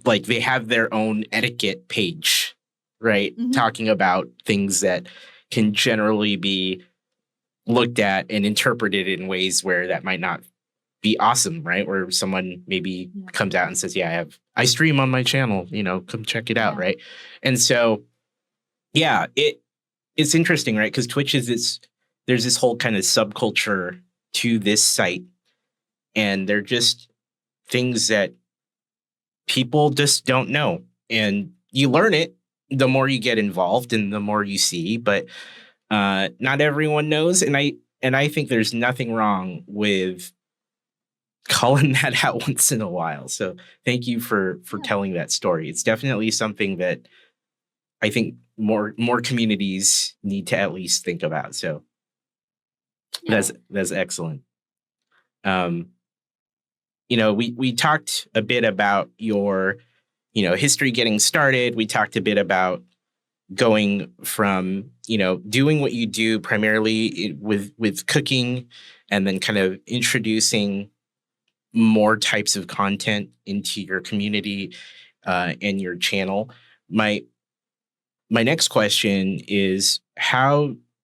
like, they have their own etiquette page, right? Mhm. Talking about things that can generally be looked at and interpreted in ways where that might not be awesome, right? Where someone maybe Yeah. comes out and says, "Yeah, I stream on my channel, come check it out," Yeah. right? And so, yeah, it's interesting, right? Because Twitch is this, there's this whole kind of subculture to this site, and they're just things that people just don't know, and you learn it the more you get involved and the more you see, but not everyone knows, and I think there's nothing wrong with calling that out once in a while. So thank you for Yeah. telling that story. It's definitely something that I think more communities need to at least think about. So Yeah. that's excellent. Um, we talked a bit about your, history getting started. We talked a bit about going from, doing what you do primarily with cooking, and then kind of introducing more types of content into your community, and your channel. My my next question is,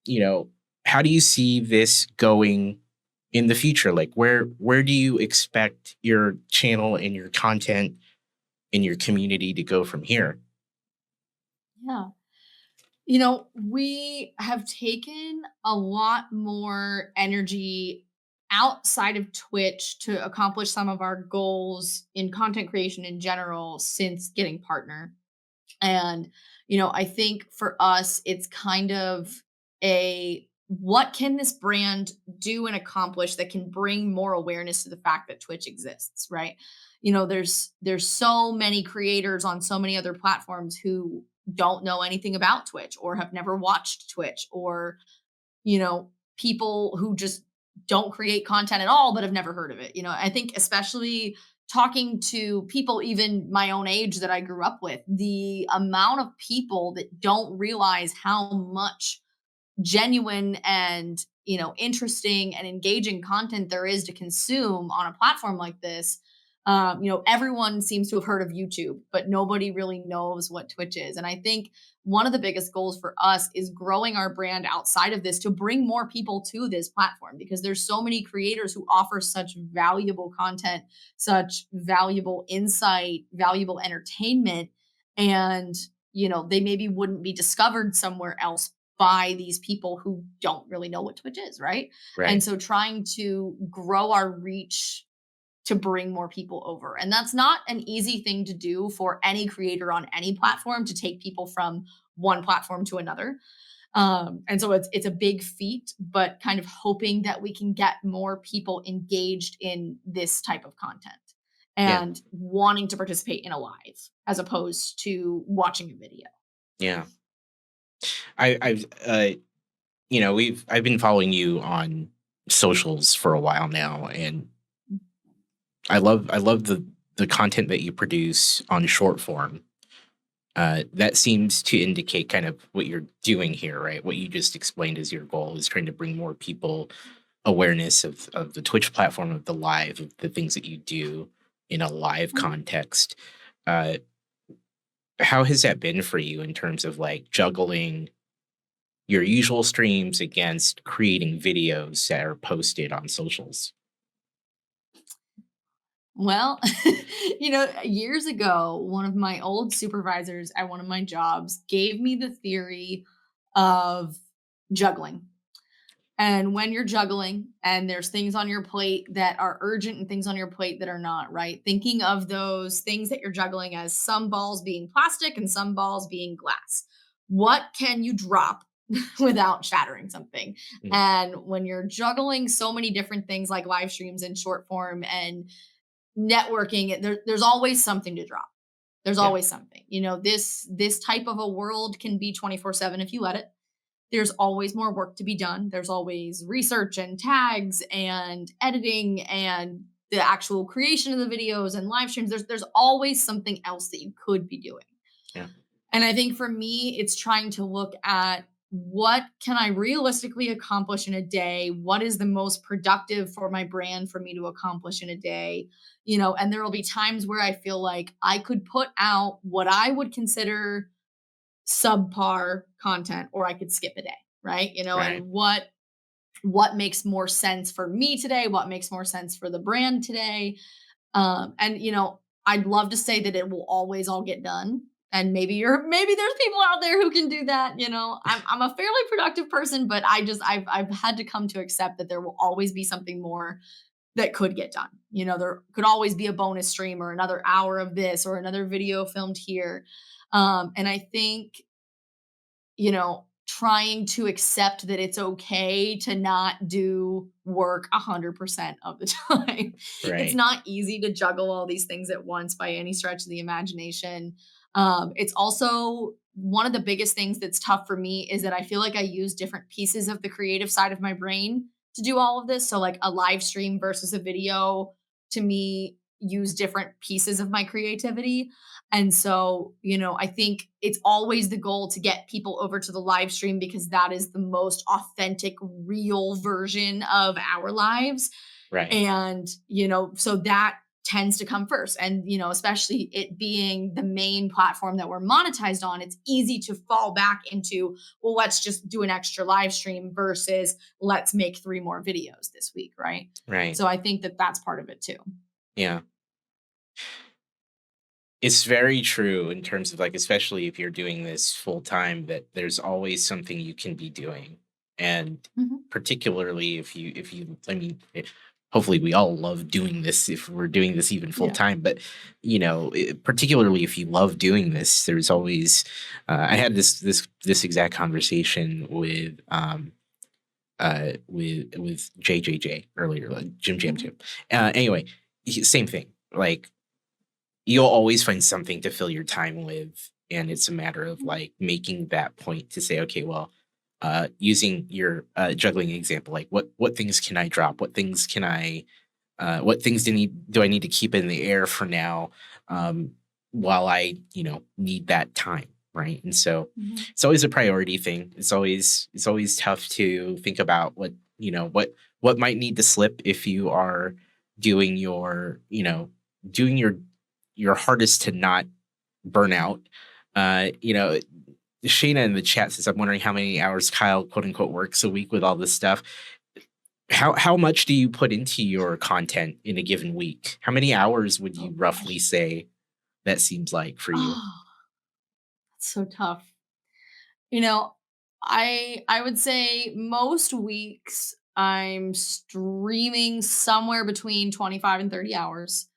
you know how do you see this going in the future? Like, where do you expect your channel and your content in your community to go from here? Yeah. We have taken a lot more energy outside of Twitch to accomplish some of our goals in content creation in general since getting partner. And, I think for us, it's kind of a what can this brand do and accomplish that can bring more awareness to the fact that Twitch exists, right? There's so many creators on so many other platforms who don't know anything about Twitch or have never watched Twitch, or people who just don't create content at all but have never heard of it. I think especially talking to people even my own age that I grew up with, the amount of people that don't realize how much genuine and interesting and engaging content there is to consume on a platform like this. Everyone seems to have heard of YouTube, but nobody really knows what Twitch is. And I think one of the biggest goals for us is growing our brand outside of this to bring more people to this platform, because there's so many creators who offer such valuable content, such valuable insight, valuable entertainment, and they maybe wouldn't be discovered somewhere else by these people who don't really know what Twitch is, right? And Right. so trying to grow our reach to bring more people over. And that's not an easy thing to do for any creator on any platform, to take people from one platform to another. And so it's a big feat, but kind of hoping that we can get more people engaged in this type of content Yeah. and wanting to participate in a live as opposed to watching a video. Yeah. I've I've been following you on socials for a while now, and I love the content that you produce on short form. That seems to indicate kind of what you're doing here, right? What you just explained as your goal is trying to bring more people awareness of the Twitch platform, of the live, of the things that you do in a live Mhm. context. Uh, how has that been for you in terms of like juggling your usual streams against creating videos that are posted on socials? Well, years ago, one of my old supervisors at one of my jobs gave me the theory of juggling. And when you're juggling and there's things on your plate that are urgent and things on your plate that are not, right? Thinking of those things that you're juggling as some balls being plastic and some balls being glass. What can you drop without shattering something? Mm, And when you're juggling so many different things like live streams and short form and networking, there's always something to drop. There's yeah, always something. This type of a world can be 24/7 if you let it. There's always more work to be done. There's always research and tags and editing and the actual creation of the videos and live streams. There's always something else that you could be doing. Yeah. And I think for me, it's trying to look at what can I realistically accomplish in a day? What is the most productive for my brand for me to accomplish in a day? And there will be times where I feel like I could put out what I would consider subpar content, or I could skip a day, right? Right. And what makes more sense for me today, what makes more sense for the brand today. And I'd love to say that it will always all get done. And maybe there's people out there who can do that. I'm a fairly productive person, but I've had to come to accept that there will always be something more that could get done. There could always be a bonus stream or another hour of this or another video filmed here. And I think trying to accept that it's okay to not do work 100% of the time. It's Right. not easy to juggle all these things at once by any stretch of the imagination. It's also one of the biggest things that's tough for me is that I feel like I use different pieces of the creative side of my brain to do all of this. So, like a live stream versus a video, to me, use different pieces of my creativity. And so, I think it's always the goal to get people over to the live stream because that is the most authentic, real version of our lives. Right. And, so that tends to come first. And, especially it being the main platform that we're monetized on, it's easy to fall back into, well, let's just do an extra live stream versus let's make 3 more videos this week. Right. Right. So I think that that's part of it too. Yeah. It's very true in terms of like, especially if you're doing this full time, that there's always something you can be doing. And Mhm. particularly I mean, hopefully we all love doing this if we're doing this even full Yeah. time. But, particularly if you love doing this, there's always, I had this exact conversation with JJJ earlier, like Jim Jam Mhm. Jim. Anyway, same thing. Like, you'll always find something to fill your time with, and it's a matter of Mhm. like making that point to say, okay, well, using your juggling example, like what things can I drop, what things do I need to keep in the air for now, um, while I need that time, right? And so Mhm. it's always a priority thing. It's always tough to think about what might need to slip if you are doing your hardest to not burn out. You know, Shayna in the chat says, "I'm wondering how many hours Kyle quote unquote works a week with all this stuff." How much do you put into your content in a given week? How many hours would Oh you roughly gosh. say that seems like for you? Oh, that's so tough. You know, I would say most weeks I'm streaming somewhere between 25 and 30 hours.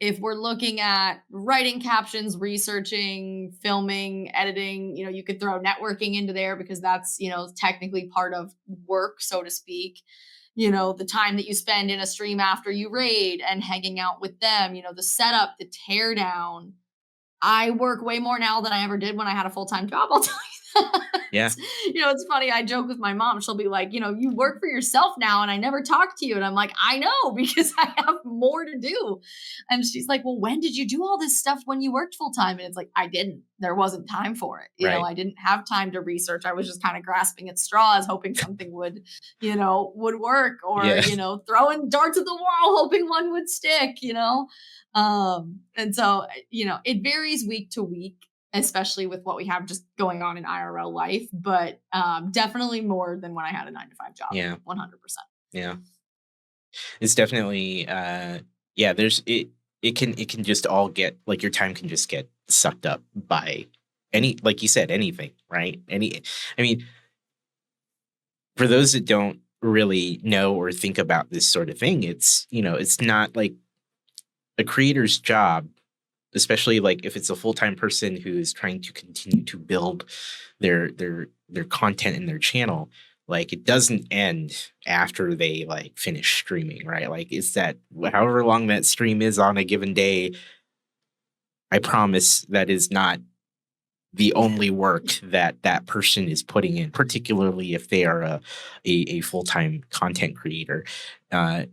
If we're looking at writing captions, researching, filming, editing, you could throw networking into there because that's, technically part of work, so to speak. The time that you spend in a stream after you raid and hanging out with them, the setup, the teardown, I work way more now than I ever did when I had a full-time job, I'll tell you that. Yeah, It's funny, I joke with my mom, she'll be like, "You work for yourself now and I never talk to you." And I'm like, "I know because I have more to do." And she's like, "Well, when did you do all this stuff when you worked full-time?" And it's like, "I didn't. There wasn't time for it." right. I didn't have time to research. I was just kind of grasping at straws, hoping something would work or, Yeah, throwing darts at the wall, hoping one would stick. And so, it varies week to week, especially with what we have just going on in IRL life, but definitely more than when I had a 9 to 5 job, yeah, 100%. yeah. It's definitely yeah, it can just all get like your time can just get sucked up by like you said, anything, right? I mean, for those that don't really know or think about this sort of thing, it's not like a creator's job, especially like if it's a full-time person who is trying to continue to build their content in their channel. Like, it doesn't end after they like finish streaming, right? Like, it's that however long that stream is on a given day, I promise that is not the only work that that person is putting in, particularly if they are a full-time content creator. I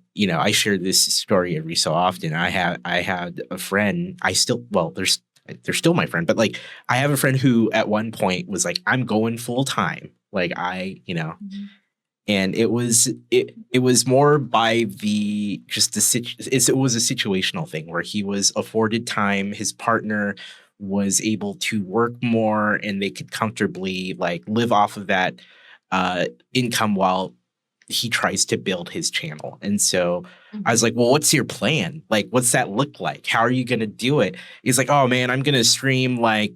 share this story every so often. I had a friend. I still well, they're still my friend, but like I have a friend who at one point was like, "I'm going full time." Like Mhm. and it was more by the just the it was a situational thing where he was afforded time, his partner was able to work more, and they could comfortably like live off of that income while he tries to build his channel. And so I was Mhm. like, well, what's your plan? Like, what's that look like? How are you going to do it? He's like, oh man, I'm going to stream like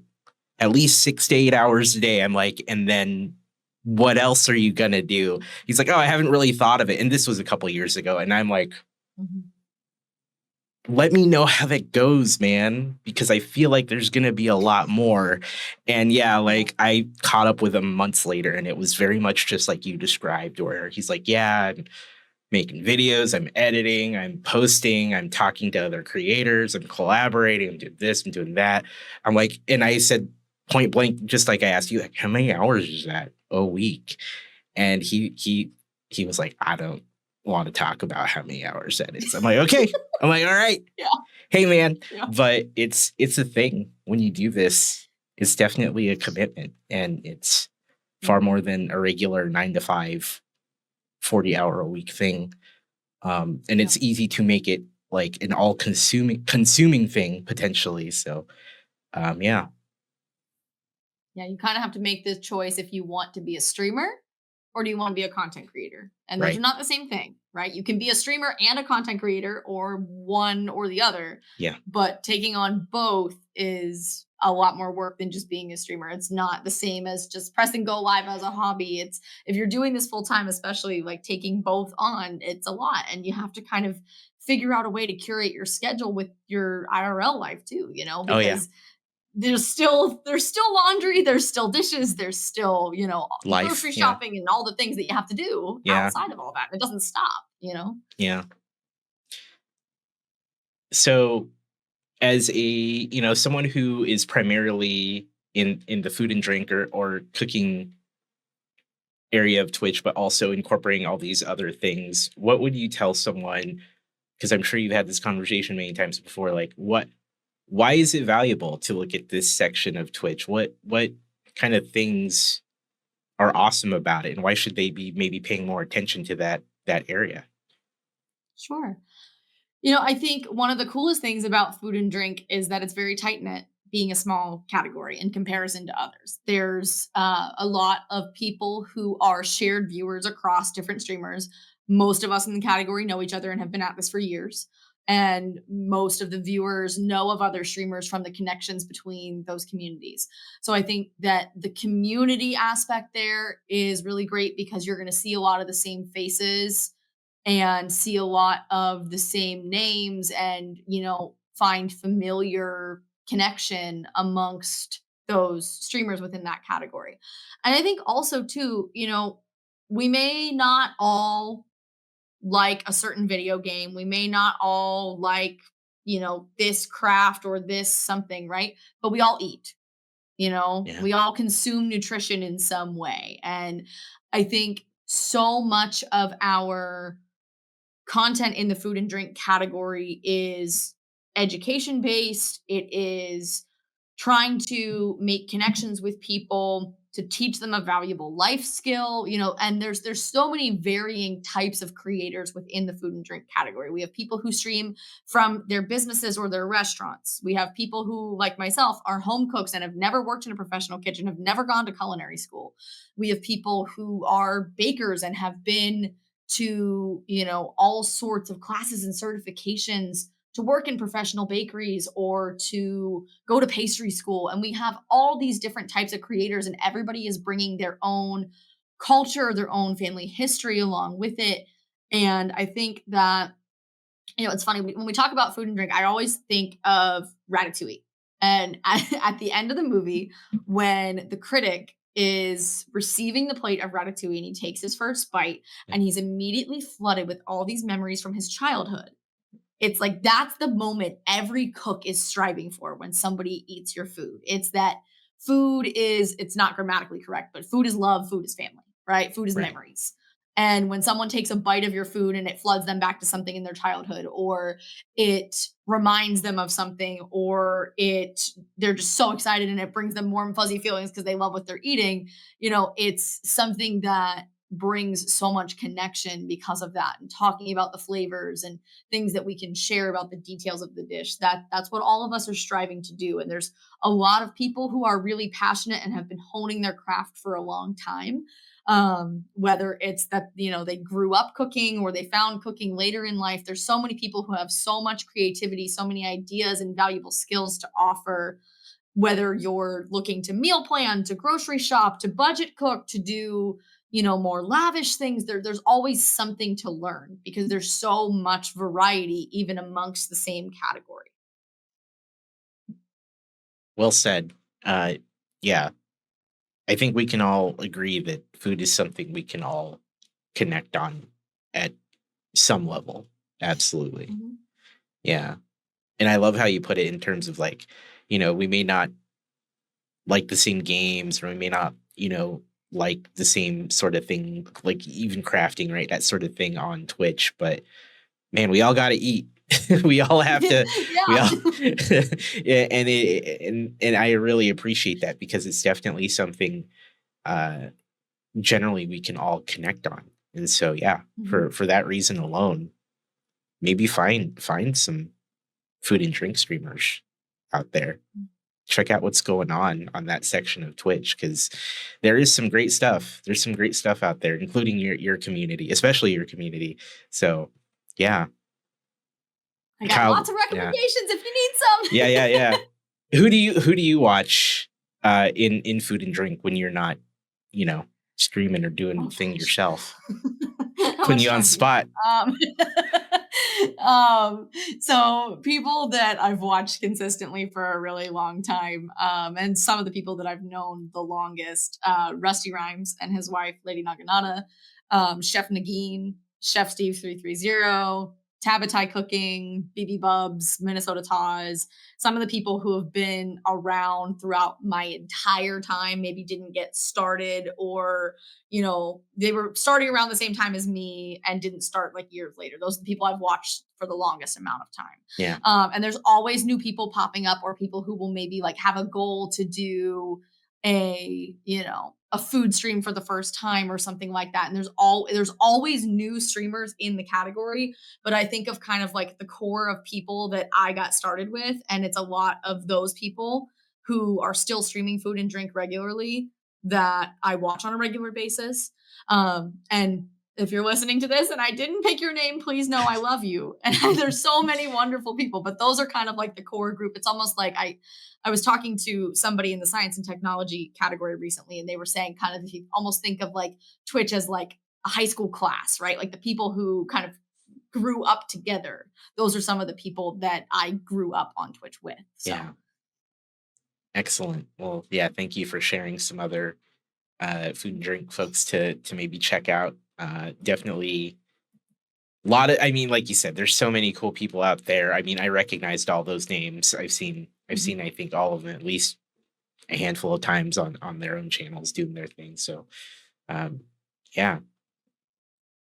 at least 6 to 8 hours a day. I'm like, and then what else are you gonna do? He's like, oh, I haven't really thought of it. And this was a couple years ago. And I'm like, Mhm. let me know how that goes, man, because I feel like there's gonna be a lot more. And yeah, Yeah. like I caught up with him months later, and it was very much just like you described, where he's like, yeah, I'm making videos, I'm editing, I'm posting, I'm talking to other creators, I'm collaborating, I'm doing this, I'm doing that. I'm like, and I said point blank, just like I asked you, like, how many hours is that a week? And he was like, I don't want to talk about how many hours that is. I'm like, okay. I'm like, all right. Yeah. Hey man. Yeah. But it's a thing when you do this. It's definitely a commitment, and it's far more Mhm. than a regular 9 to 5 40 hour a week thing. And Yeah. it's easy to make it like an all consuming thing potentially. So yeah. Yeah, you kind of have to make this choice if you want to be a streamer or do you want to be a content creator? And those are Right. not the same thing, right? You can be a streamer and a content creator or one or the other, Yeah. but taking on both is a lot more work than just being a streamer. It's not the same as just pressing go live as a hobby. It's if you're doing this full time, especially like taking both on, it's a lot and you have to kind of figure out a way to curate your schedule with your IRL life too, Oh yeah. because there's still laundry, there's still dishes, there's still, Life. grocery Yeah. shopping and all the things that you have to do Yeah. outside of all that. It doesn't stop. Yeah. So as a someone who is primarily in the food and drink or cooking area of Twitch, but also incorporating all these other things, what would you tell someone? Because I'm sure you've had this conversation many times before. Like, why is it valuable to look at this section of Twitch? What kind of things are awesome about it, and why should they be maybe paying more attention to that area? Sure. I think one of the coolest things about food and drink is that it's very tight knit, being a small category in comparison to others. There's a lot of people who are shared viewers across different streamers. Most of us in the category know each other and have been at this for years. And most of the viewers know of other streamers from the connections between those communities. So I think that the community aspect there is really great because you're going to see a lot of the same faces and see a lot of the same names and find familiar connection amongst those streamers within that category. And I think also too, we may not all like a certain video game, we may not all like this craft or this something, right? But we all eat. Yeah. We all consume nutrition in some way. And I think so much of our content in the food and drink category is education based. It is trying to make connections with people to teach them a valuable life skill, and there's so many varying types of creators within the food and drink category. We have people who stream from their businesses or their restaurants. We have people who, like myself, are home cooks and have never worked in a professional kitchen, have never gone to culinary school. We have people who are bakers and have been to, all sorts of classes and certifications to work in professional bakeries or to go to pastry school. And we have all these different types of creators, and everybody is bringing their own culture, their own family history along with it. And I think that, it's funny when we talk about food and drink, I always think of Ratatouille. And at the end of the movie, when the critic is receiving the plate of ratatouille and he takes his first bite Yeah. and he's immediately flooded with all these memories from his childhood. It's like that's the moment every cook is striving for when somebody eats your food. It's that food is, it's not grammatically correct, but food is love, food is family, right? Food is Right. memories. And when someone takes a bite of your food and it floods them back to something in their childhood, or it reminds them of something, or they're just so excited and it brings them warm fuzzy feelings because they love what they're eating, it's something that brings so much connection because of that, and talking about the flavors and things that we can share about the details of the dish. That's what all of us are striving to do. And there's a lot of people who are really passionate and have been honing their craft for a long time, whether it's that they grew up cooking or they found cooking later in life. There's so many people who have so much creativity, so many ideas and valuable skills to offer, whether you're looking to meal plan, to grocery shop, to budget cook, to do more lavish things. There's always something to learn because there's so much variety even amongst the same category. Well said. Yeah, I think we can all agree that food is something we can all connect on at some level. Absolutely. Mhm. Yeah. And I love how you put it in terms of like, we may not like the same games, or we may not, like the same sort of thing, like even crafting, right? That sort of thing on Twitch. But man, we all got to eat. We all have to, we all, Yeah. yeah, and I really appreciate that because it's definitely something, uh, generally we can all connect on. And so, yeah, Mhm. for that reason alone, maybe find some food and drink streamers out there. Check out what's going on that section of Twitch, because there is some great stuff. There's some great stuff out there, including your community, especially your community. So, yeah, I got Kyle, lots of yeah, recommendations if you yeah, need yeah, some. yeah. Who do you watch in food and drink when you're not, you know, streaming or doing Oh the thing gosh. yourself? How Putting much you on time do you have? spot. Um, so people that I've watched consistently for a really long time, and some of the people that I've known the longest, Rusty Rhymes and his wife, Lady Naganata, Chef Nagin, Chef Steve 330, Tabatai Cooking, BB Bubs, Minnesota Taz, some of the people who have been around throughout my entire time, maybe didn't get started, or they were starting around the same time as me and didn't start like years later. Those are the people I've watched for the longest amount of time. Yeah, And there's always new people popping up, or people who will maybe like have a goal to do a food stream for the first time or something like that. And there's always new streamers in the category, but I think of kind of like the core of people that I got started with, and it's a lot of those people who are still streaming food and drink regularly that I watch on a regular basis. And if you're listening to this and I didn't pick your name, please know I love you. And there's so many wonderful people, but those are kind of like the core group. It's almost like I was talking to somebody in the science and technology category recently, and they were saying kind of, if you almost think of like Twitch as like a high school class, right? Like the people who kind of grew up together. Those are some of the people that I grew up on Twitch with. So yeah, excellent. Well, yeah, thank you for sharing some other food and drink folks to maybe check out. Definitely a lot of, I mean, like you said, there's so many cool people out there. I mean, I recognized all those names. I've seen, mhm. I think all of them at least a handful of times on their own channels doing their thing. So, um, yeah,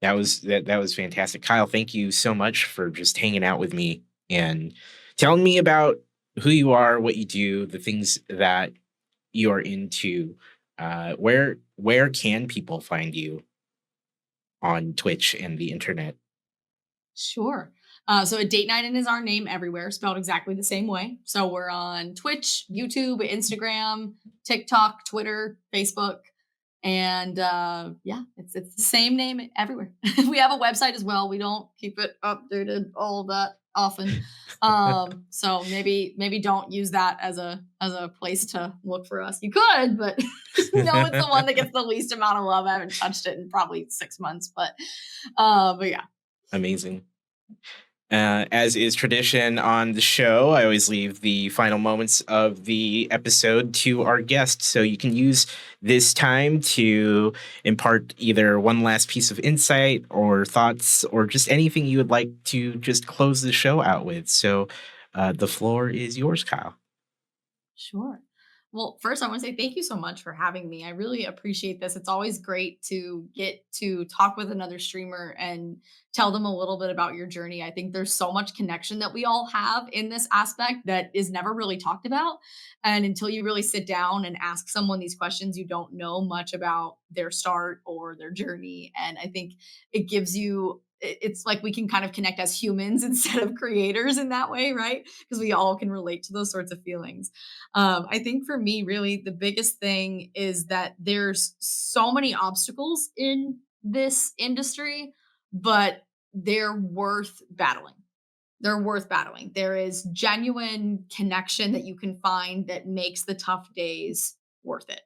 that was fantastic. Kyle, thank you so much for just hanging out with me and telling me about who you are, what you do, the things that you are into. Where can people find you on Twitch and the internet? Sure. So a date night in is our name everywhere, spelled exactly the same way. So we're on Twitch, YouTube, Instagram, TikTok, Twitter, Facebook, and yeah, it's the same name everywhere. We have a website as well. We don't keep it updated all that often. So maybe don't use that as a place to look for us. You could, but no, it's the one that gets the least amount of love. I haven't touched it in probably 6 months, but yeah. Amazing. As is tradition on the show, I always leave the final moments of the episode to our guest. So you can use this time to impart either one last piece of insight or thoughts or just anything you would like to just close the show out with. So the floor is yours, Kyle. Sure. Well, first, I want to say thank you so much for having me. I really appreciate this. It's always great to get to talk with another streamer and tell them a little bit about your journey. I think there's so much connection that we all have in this aspect that is never really talked about. And until you really sit down and ask someone these questions, you don't know much about their start or their journey. And I think it gives you, it's like we can kind of connect as humans instead of creators in that way, right? Because we all can relate to those sorts of feelings. I think for me, really, the biggest thing is that there's so many obstacles in this industry, but they're worth battling. They're worth battling. There is genuine connection that you can find that makes the tough days worth it.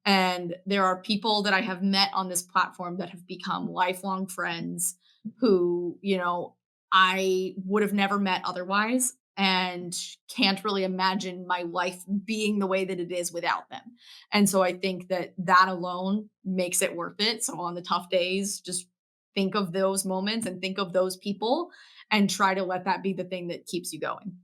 And there are people that I have met on this platform that have become lifelong friends who, I would have never met otherwise and can't really imagine my life being the way that it is without them. And so I think that that alone makes it worth it. So on the tough days, just think of those moments and think of those people and try to let that be the thing that keeps you going.